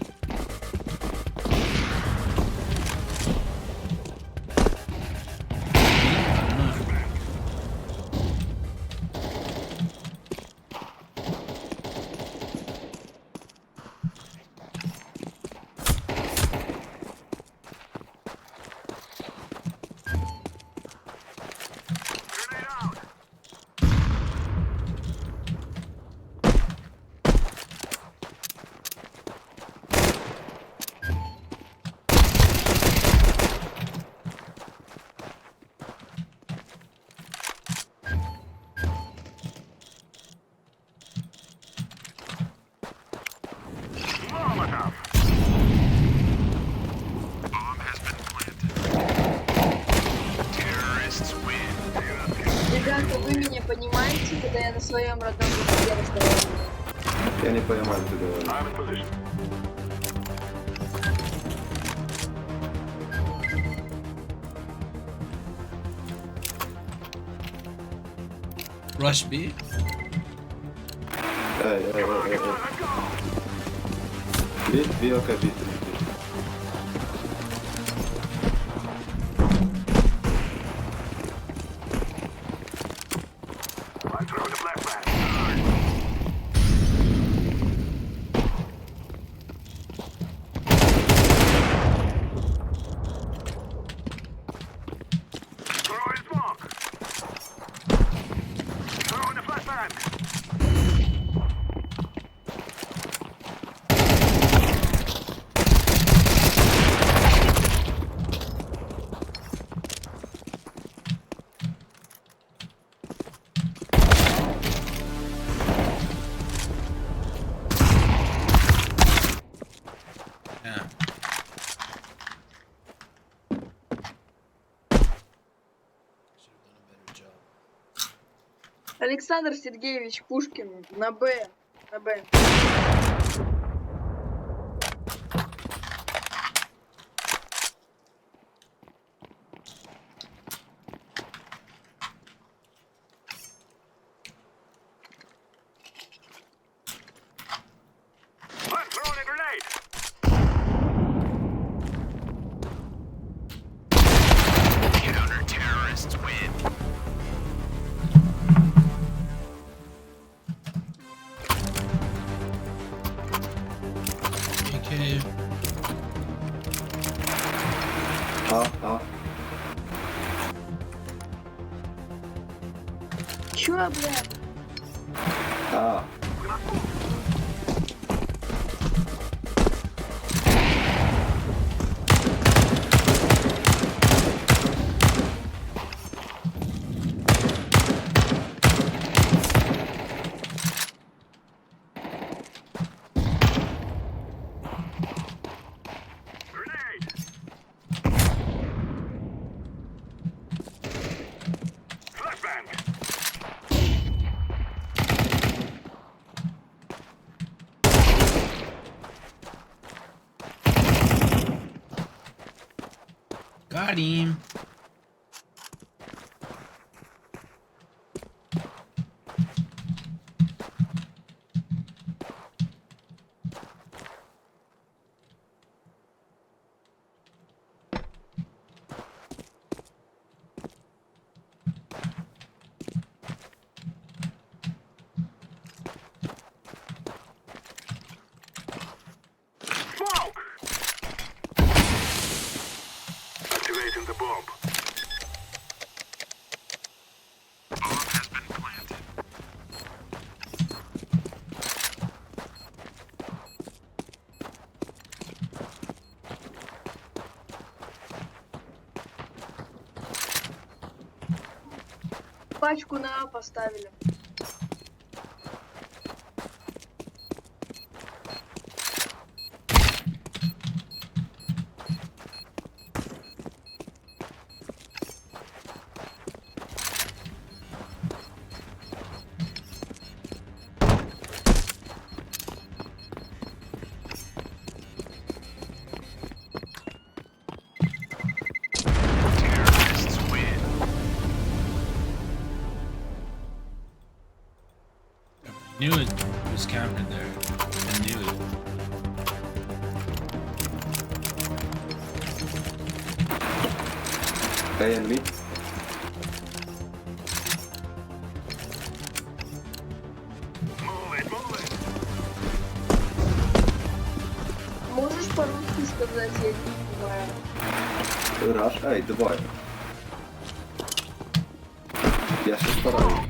когда я на своем родном языке разговариваю. Я не понимаю, что ты говоришь. Rush B. B, okay, B. Александр Сергеевич Пушкин на Б. На Б. Okay. Чё, блядь? Got him. Пачку на А поставили. Knew it was camping there. I knew it. A and me. Можешь по-русски сказать, я не понимаю. Rush, ej, dwoje. Ja się starałem.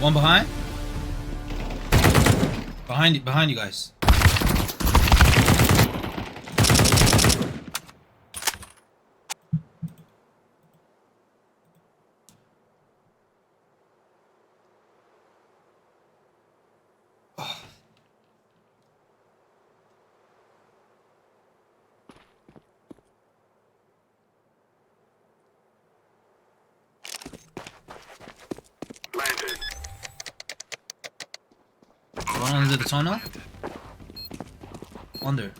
One behind. Behind you guys. under the tunnel. Under.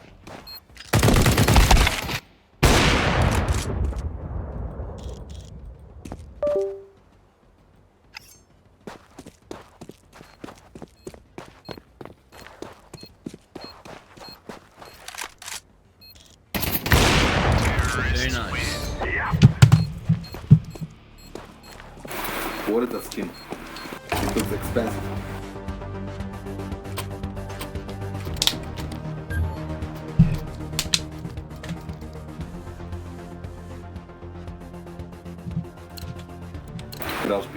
Very nice. What is the skin? It looks expensive. Rush B.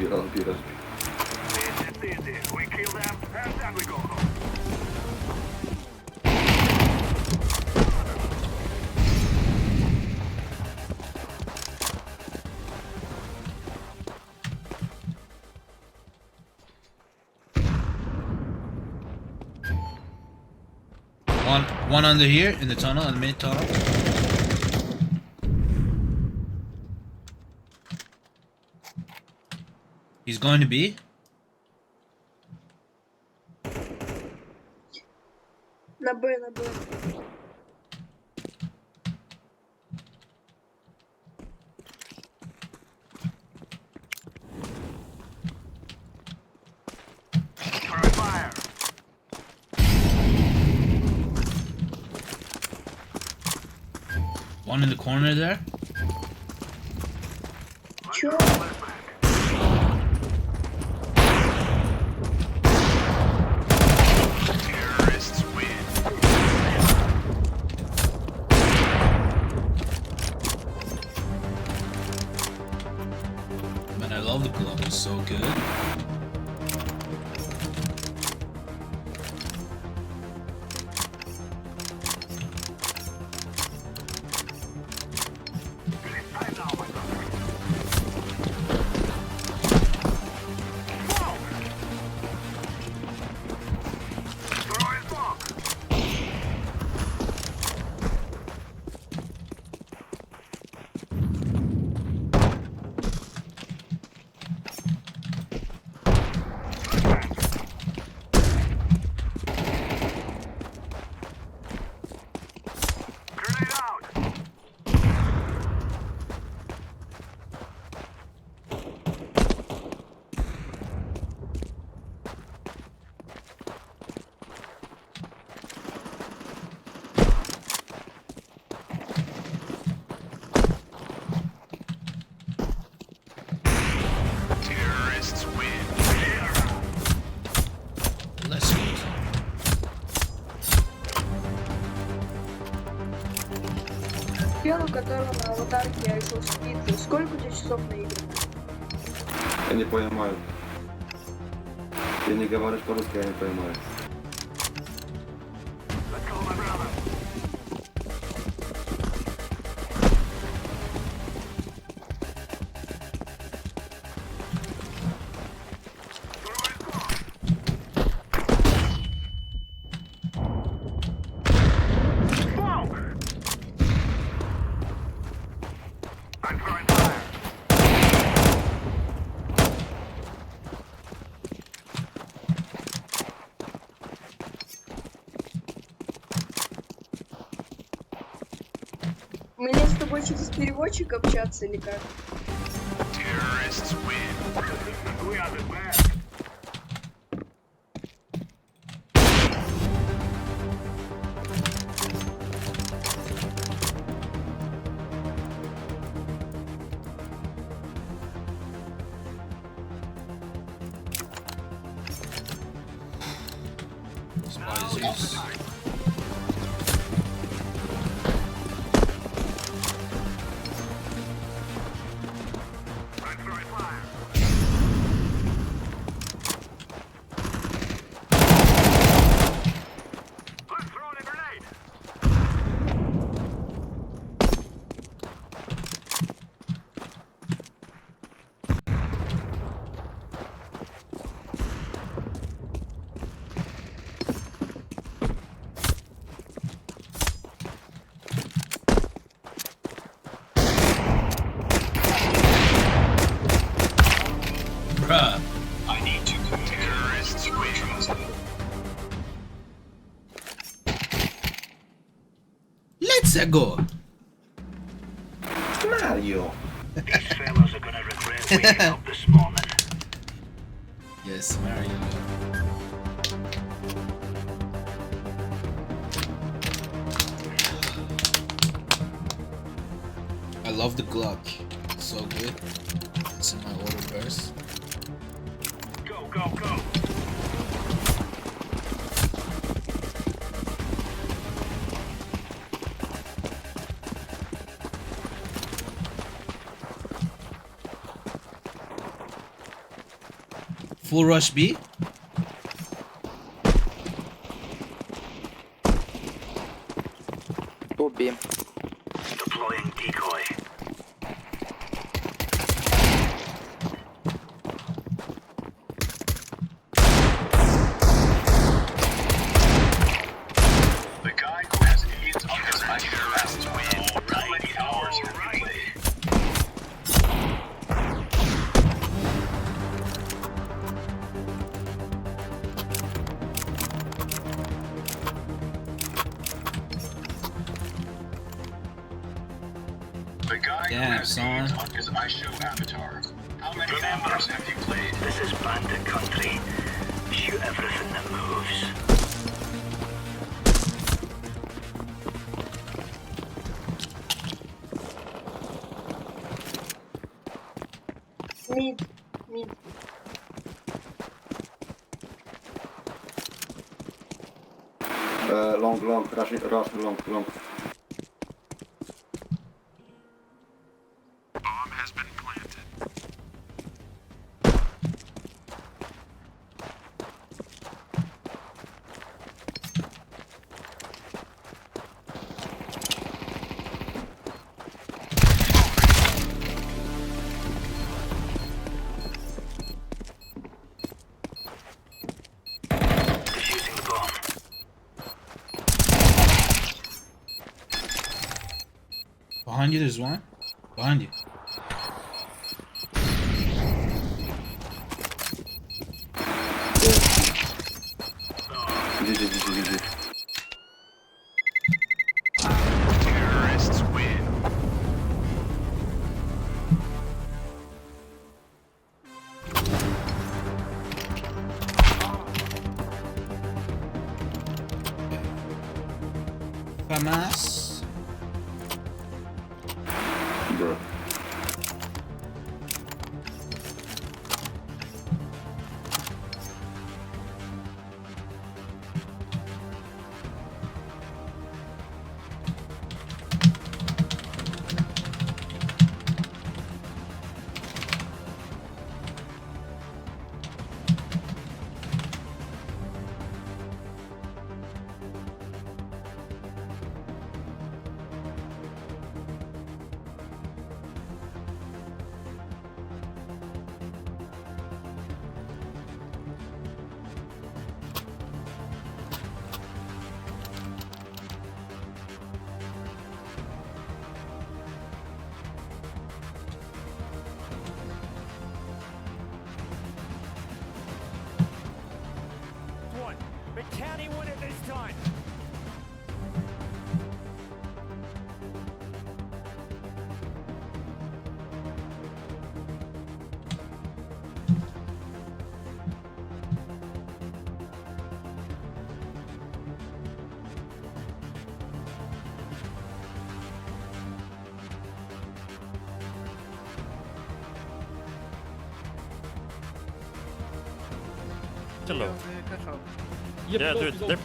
We kill them and then we go home. One under here in the tunnel, in the mid tunnel. He's going to be. На Б, на Б. Fire. One in the corner there. Чё? Terrorists win. Man, I love the glove. It's so good. I know, my brother. Whoa! Throwing smoke. Grenade out. Terrorists win. Let's go. Чел, у которого на аватарке я решил спиться. Сколько у тебя часов на игры? Я не понимаю. Ты не говоришь по-русски, я не понимаю. Let's go, my brother. Smoke! I'm throwing fire. Мне с тобой через переводчик общаться или как? Terrorists win. We are the best. Spies. I'm throwing fire. Let's throw a grenade. Bruh. I need to terrorists win. Sego. Mario. These fellas are gonna regret waking up this morning. Yes, Mario. I love the Glock. It's so good. It's in my order verse. Go, go, go. Full rush B. Two B. Deploying decoy. The guy who has AIDS on his best win. How many hours have you played? The guy who Damn, has son. AIDS on his iShow avatar. How many hours have you played? This is bandit country. Shoot everything that moves. Mid. Mid. Long, rush, long. Bomb has been planted. Defusing the bomb. Behind you, there's one. Behind you. GG. Terrorists win. FAMAS. Bro. But can he win it this time? Hello. Yeah, dude, they're...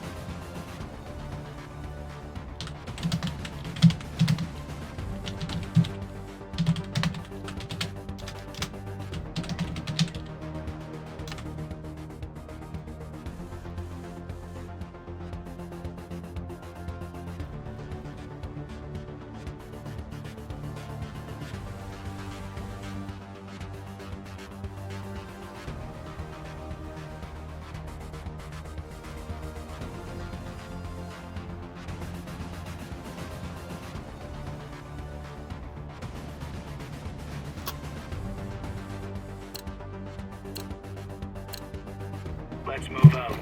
Let's move out.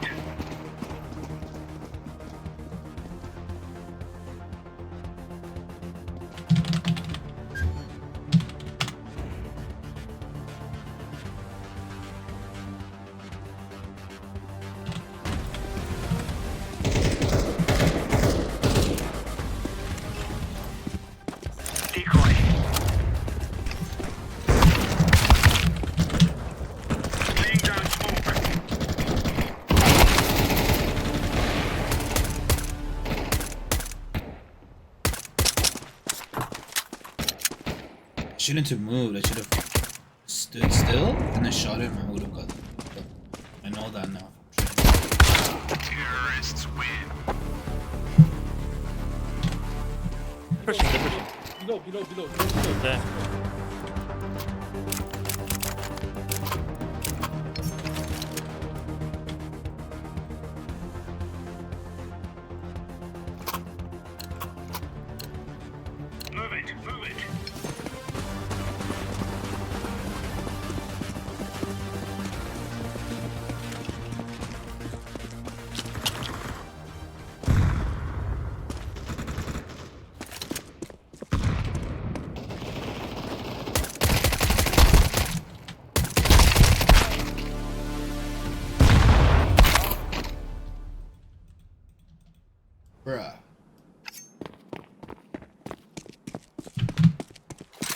Shouldn't have moved. I should have stood still and then shot him and would have got him. But I know that now. Terrorists win. Pushing, they're pushing. Below. Yeah. Move it. Bruh.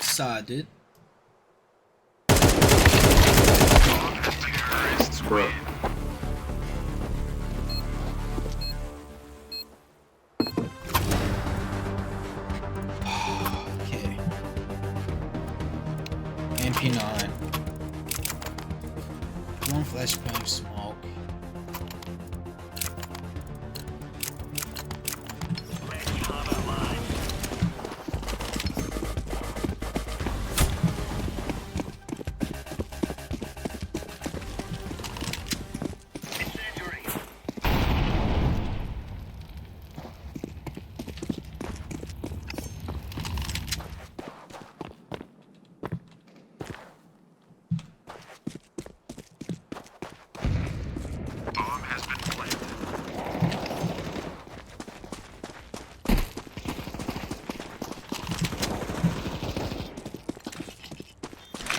Side, dude. Bro. Okay. MP9. One flashbang smoke.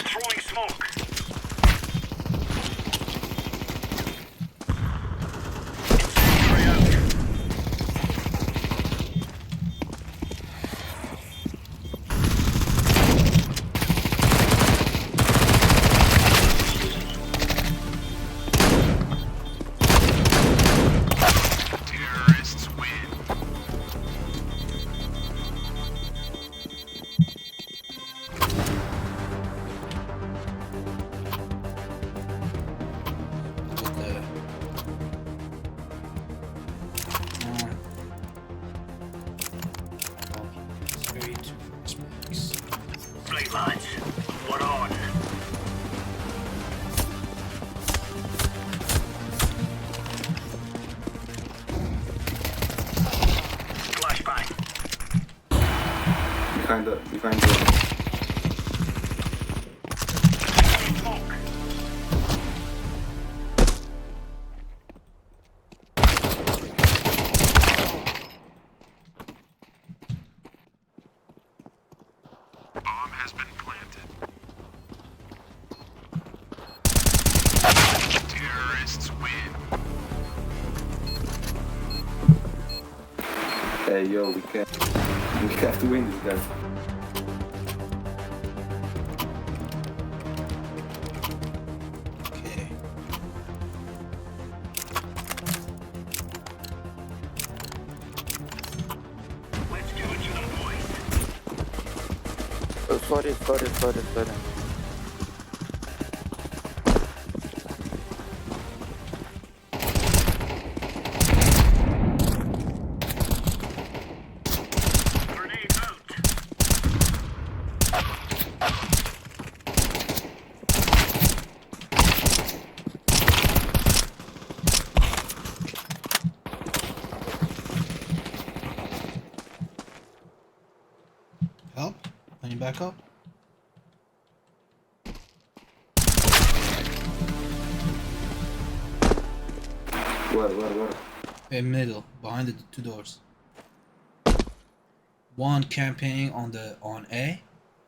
Throwing smoke. Terrorists win. Right, lads. We're on. Flashbang. Behind the Smoke. Bomb has been planted. Terrorists win. Hey yo, we have to win this guy. Okay. Let's give it to them, boys. Sorry. Grenade out. Help? Can you back up? Where? In middle, behind the two doors. One camping on A,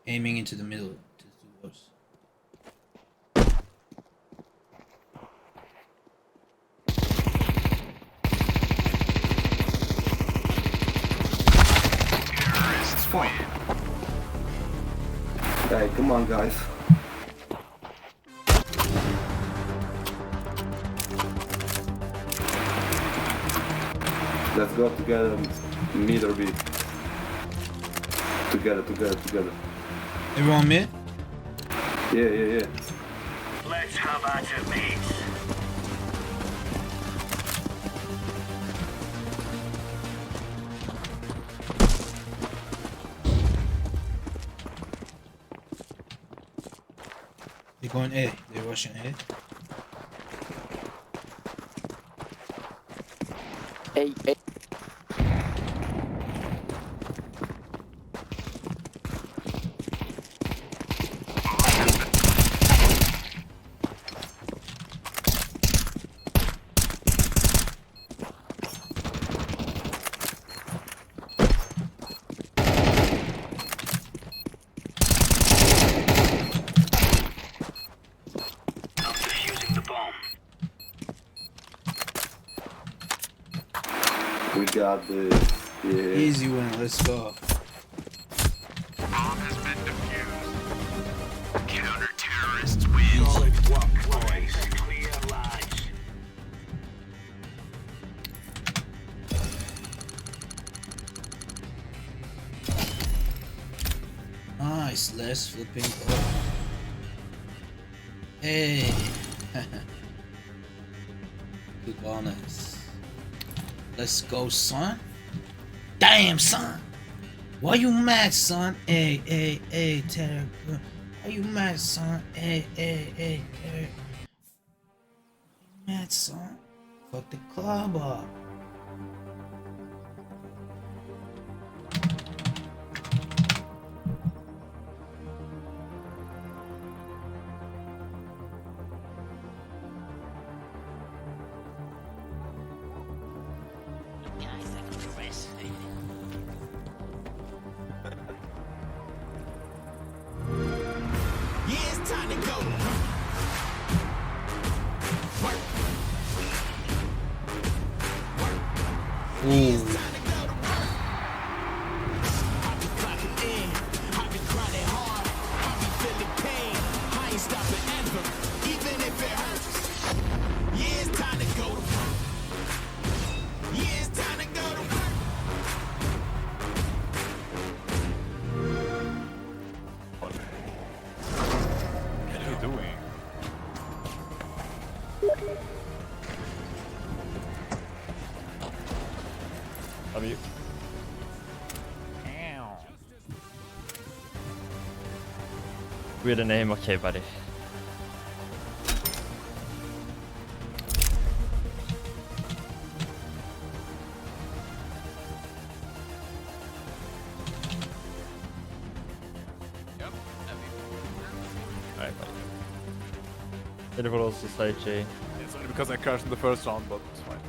aiming into the middle to the two doors. Terrorists win. Hey, come on guys. Let's go together, mid or B. Together. Everyone mid? Yeah. Let's have at it, mates. They're going A. They're rushing A. Hey. We got this. Yeah. Easy win. Let's go. Bomb has been defused. Counter-terrorists win. Solid work, boys. Clear lies. Nice. Let's flipping go. Hey. Good bonus. Let's go, son. Damn, son. Why you mad, son? Hey, Terry. Why you mad, son? Hey, Terry. Mad, son. Fuck the club up. Ooh. What are you doing? Love you. Weird name, okay, buddy. Alright, buddy. It will also say J. It's only because I crashed in the first round, but it's fine.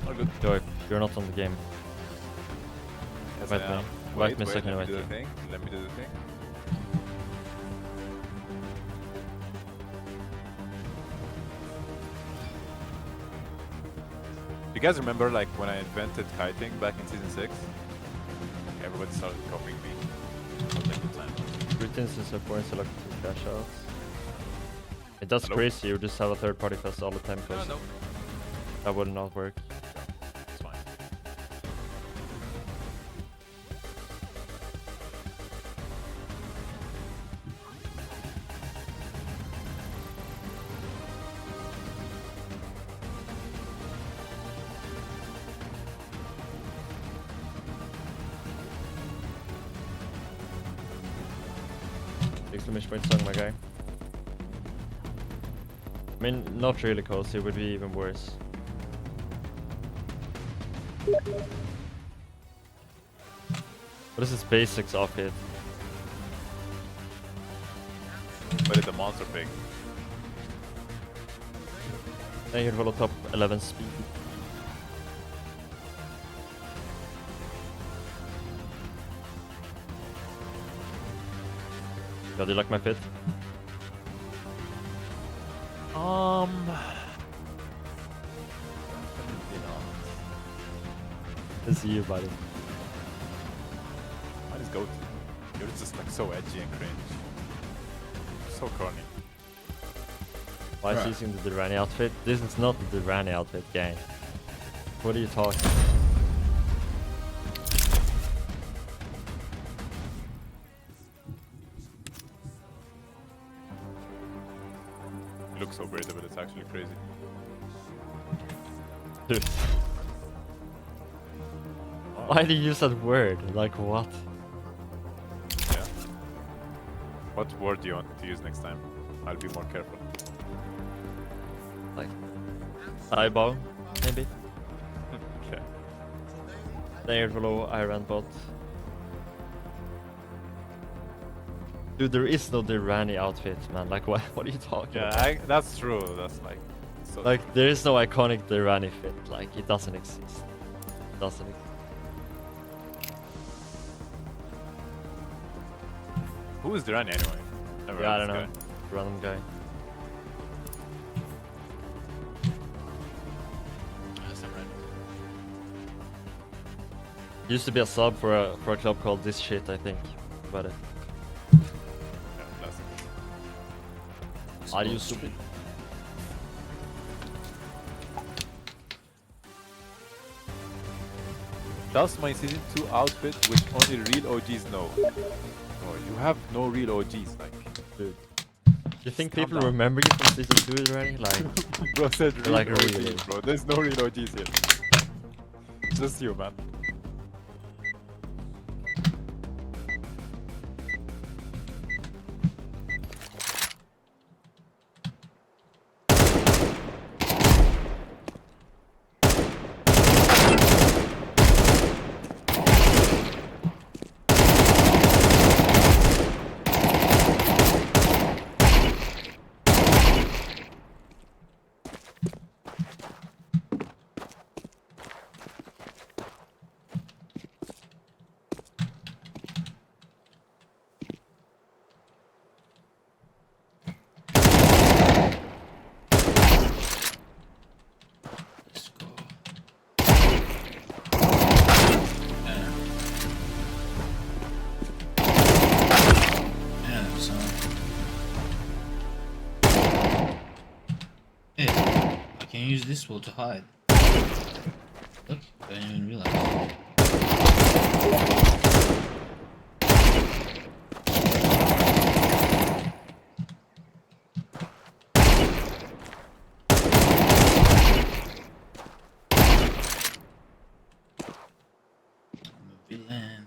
All good. Joy, you're not on the game. Yes, Wait, I am. wait me a Wait, second, let me wait. do the thing. Let me do the thing. You guys remember like when I invented kiting back in season 6? Everybody started copying me. I'll take the time. Routines is important to look to cash outs. That's Hello? crazy, you just have a third party fest all the time because No. that would not work. It's fine. Exclamation point song, my guy. I mean, not really close, it would be even worse. What is this basics off it? But it's a monster pig. I can follow top 11 speed. God, do you like my fit? It's you, buddy. Mine is goat. You're just like so edgy and cringe. So corny. Why is he using the Durrani outfit? This is not the Durrani outfit, gang. What are you talking? look so breathable, it's actually crazy. Dude. Why do you use that word? Like what? Yeah. What word do you want to use next time? I'll be more careful. Like eyeball, maybe? Okay. Layered below Iron bot. Dude, there is no Dirani outfit, man. Like, what are you talking about? Yeah, that's true. That's like... So like, there is no iconic Dirani fit. Like, it doesn't exist. It doesn't exist. Who is Durrani anyway? Never Yeah, I heard don't of know. this Random guy. Used to be a sub for a club called This Shit, I think. About it. Yeah, classic. Are you stupid? Does my season 2 outfit, which only real OGs know? Oh, you have no real OGs, like. Dude. You think people remember you from season 2 already? Like, bro said real like OGs, really? bro. There's no real OGs here. Just you, man. Use this wall to hide. Look, I didn't even realize. I'm a villain.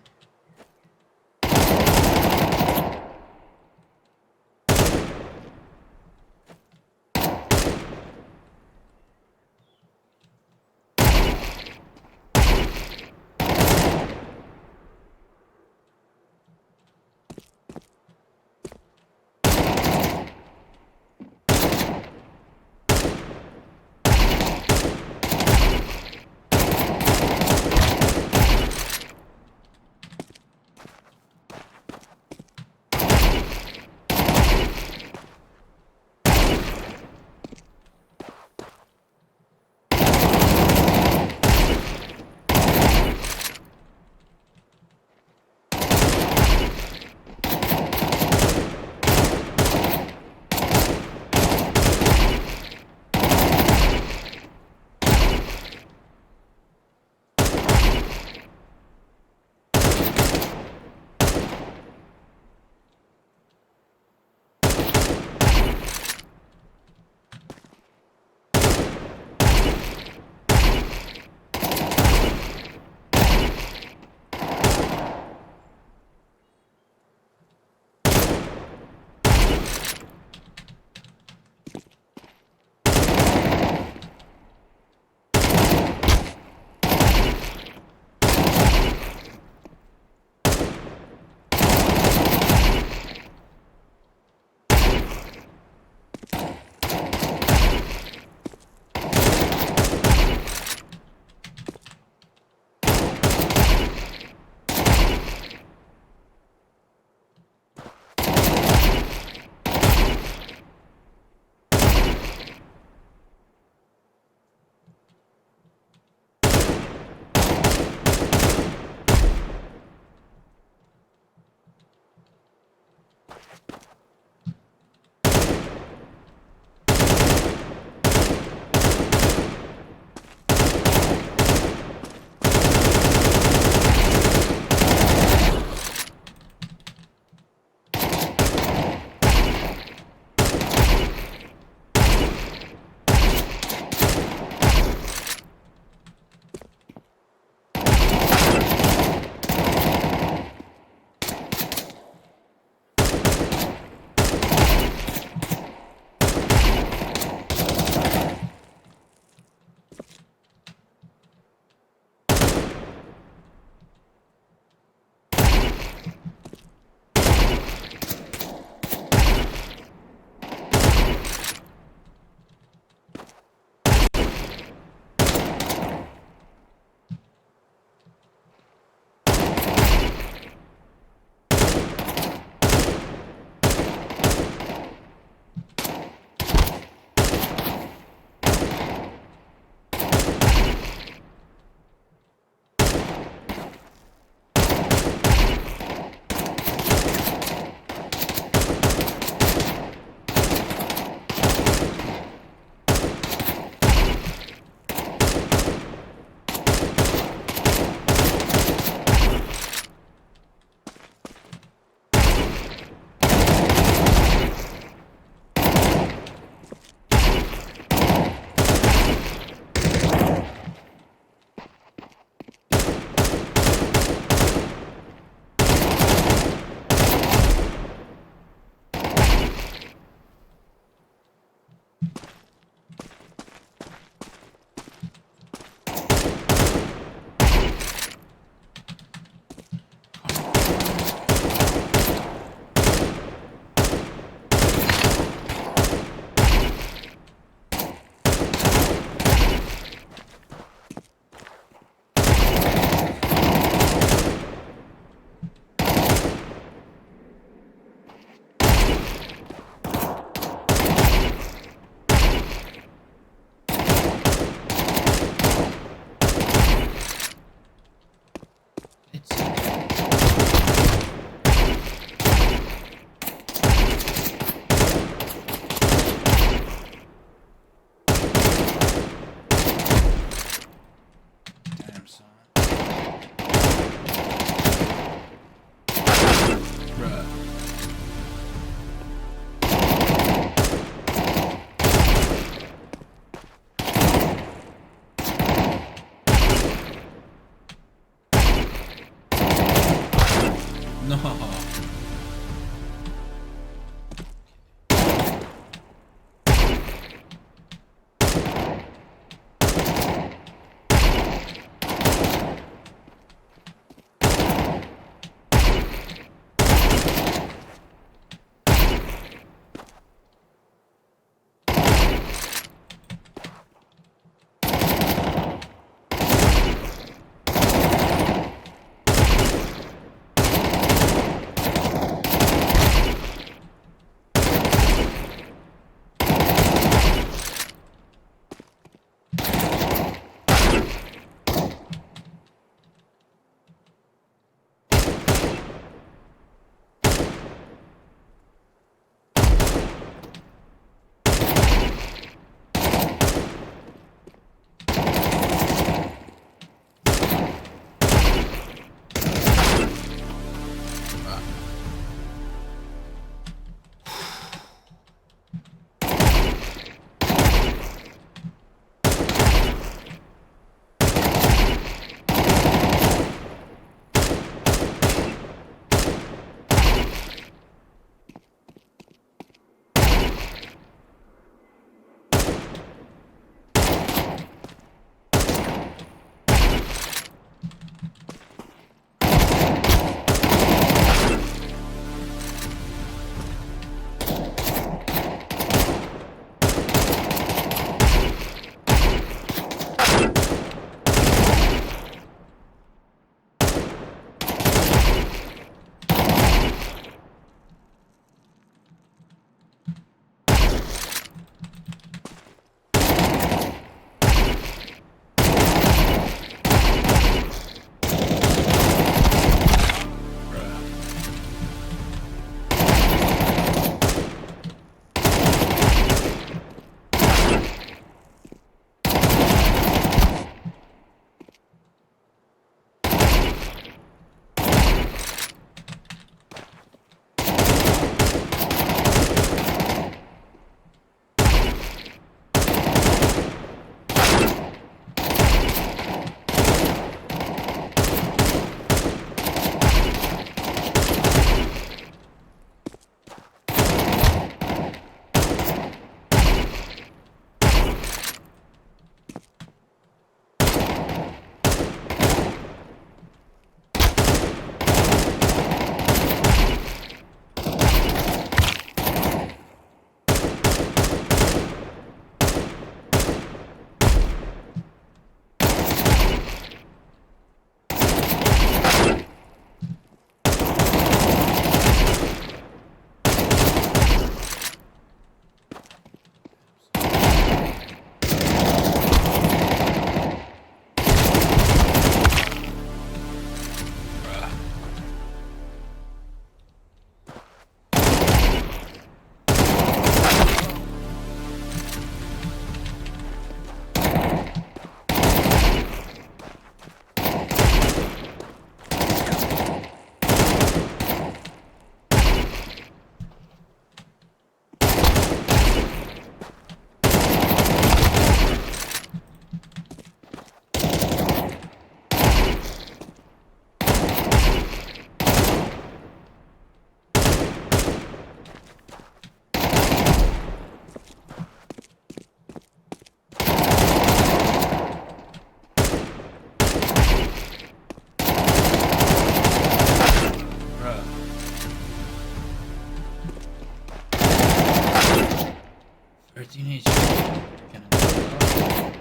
everything is. Can I do that?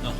No.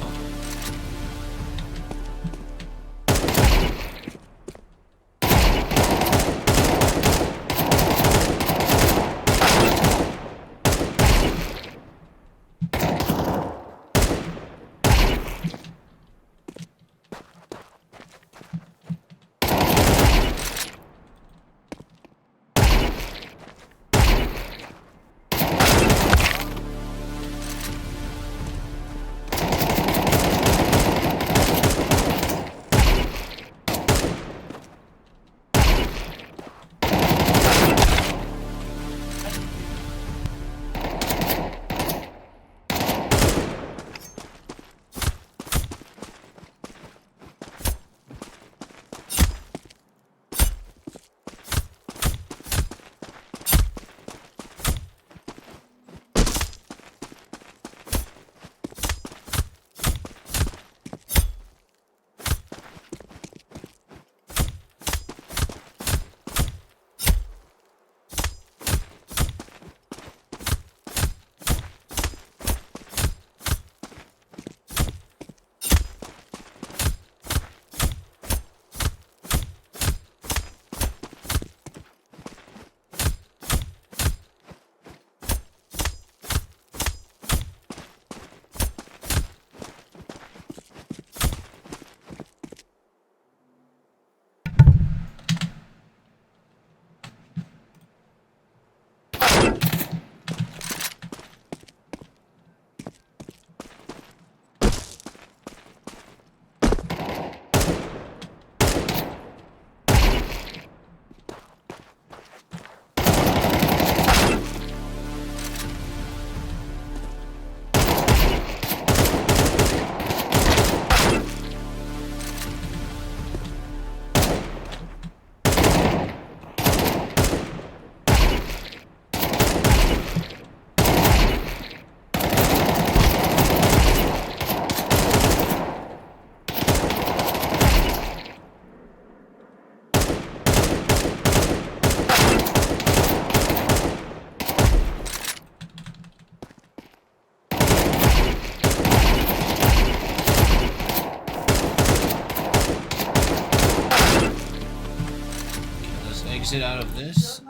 Exit out of this.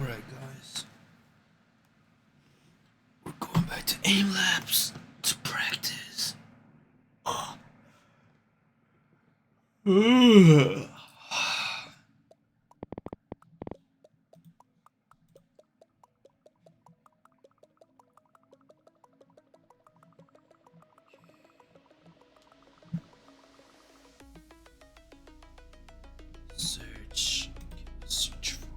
Alright guys, we're going back to aim labs to practice. Search. Search for.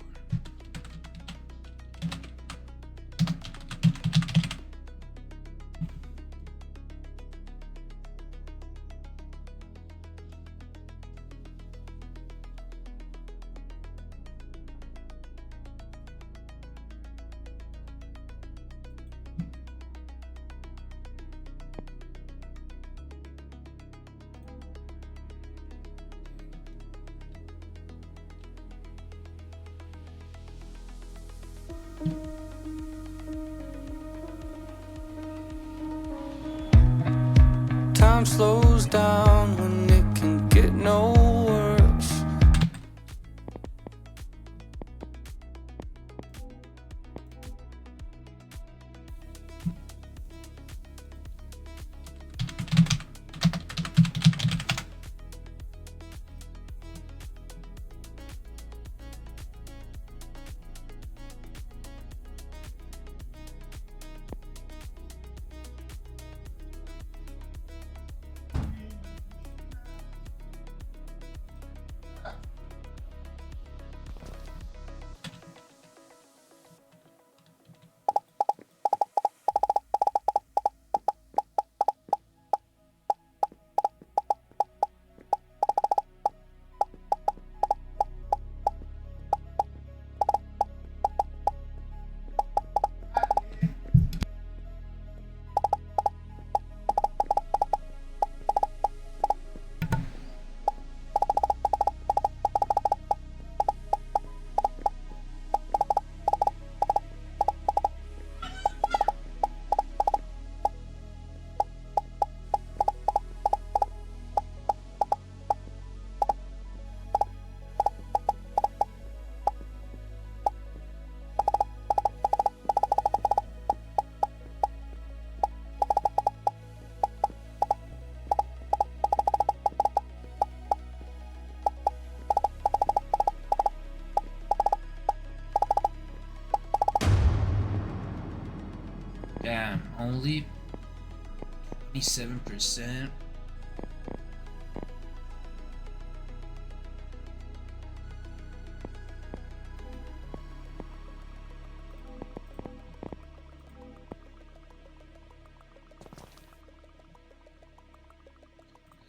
Time slows down when it can get no worse. only 27%.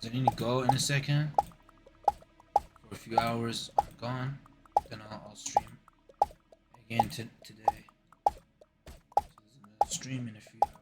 I need to go in a second. For a few hours, I'm gone. Then I'll stream again today. So there's another stream in a few hours.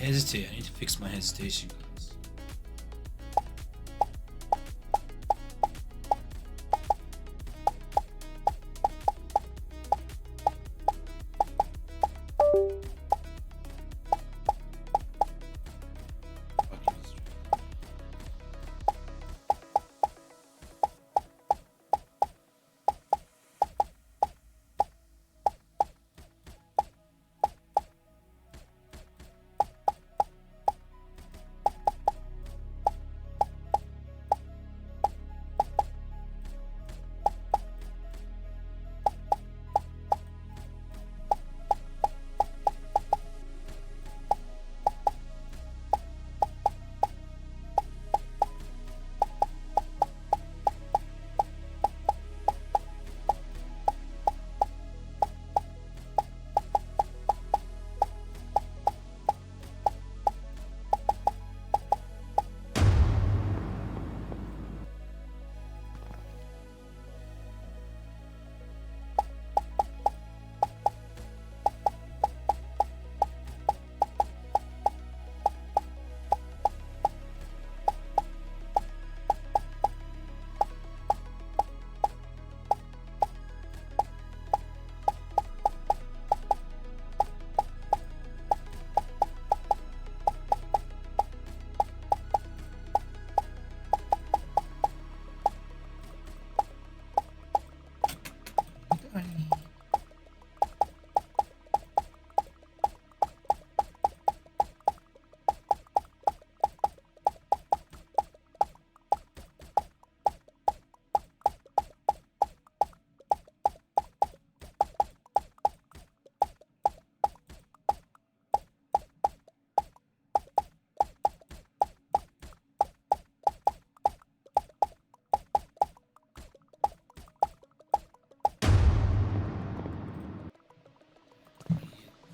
hesitate. I need to fix my hesitation, guys.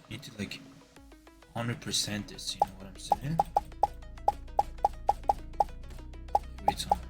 Need to like 100% this, you know what I'm saying? Every time.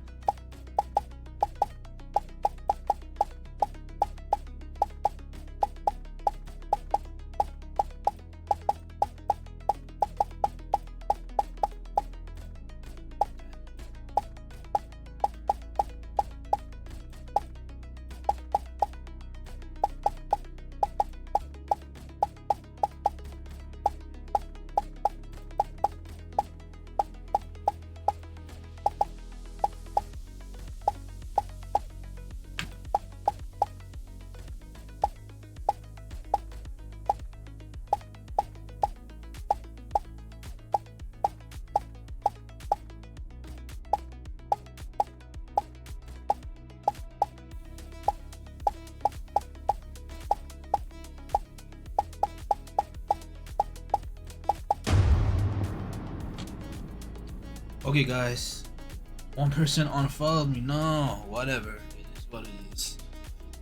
Okay guys, one person unfollowed me. No, whatever, it is what it is.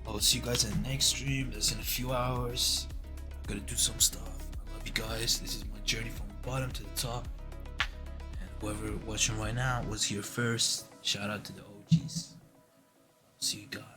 I will see you guys in the next stream. That's in a few hours. I gotta do some stuff. I love you guys. This is my journey from the bottom to the top, and whoever watching right now was here first, shout out to the OGs. See you guys.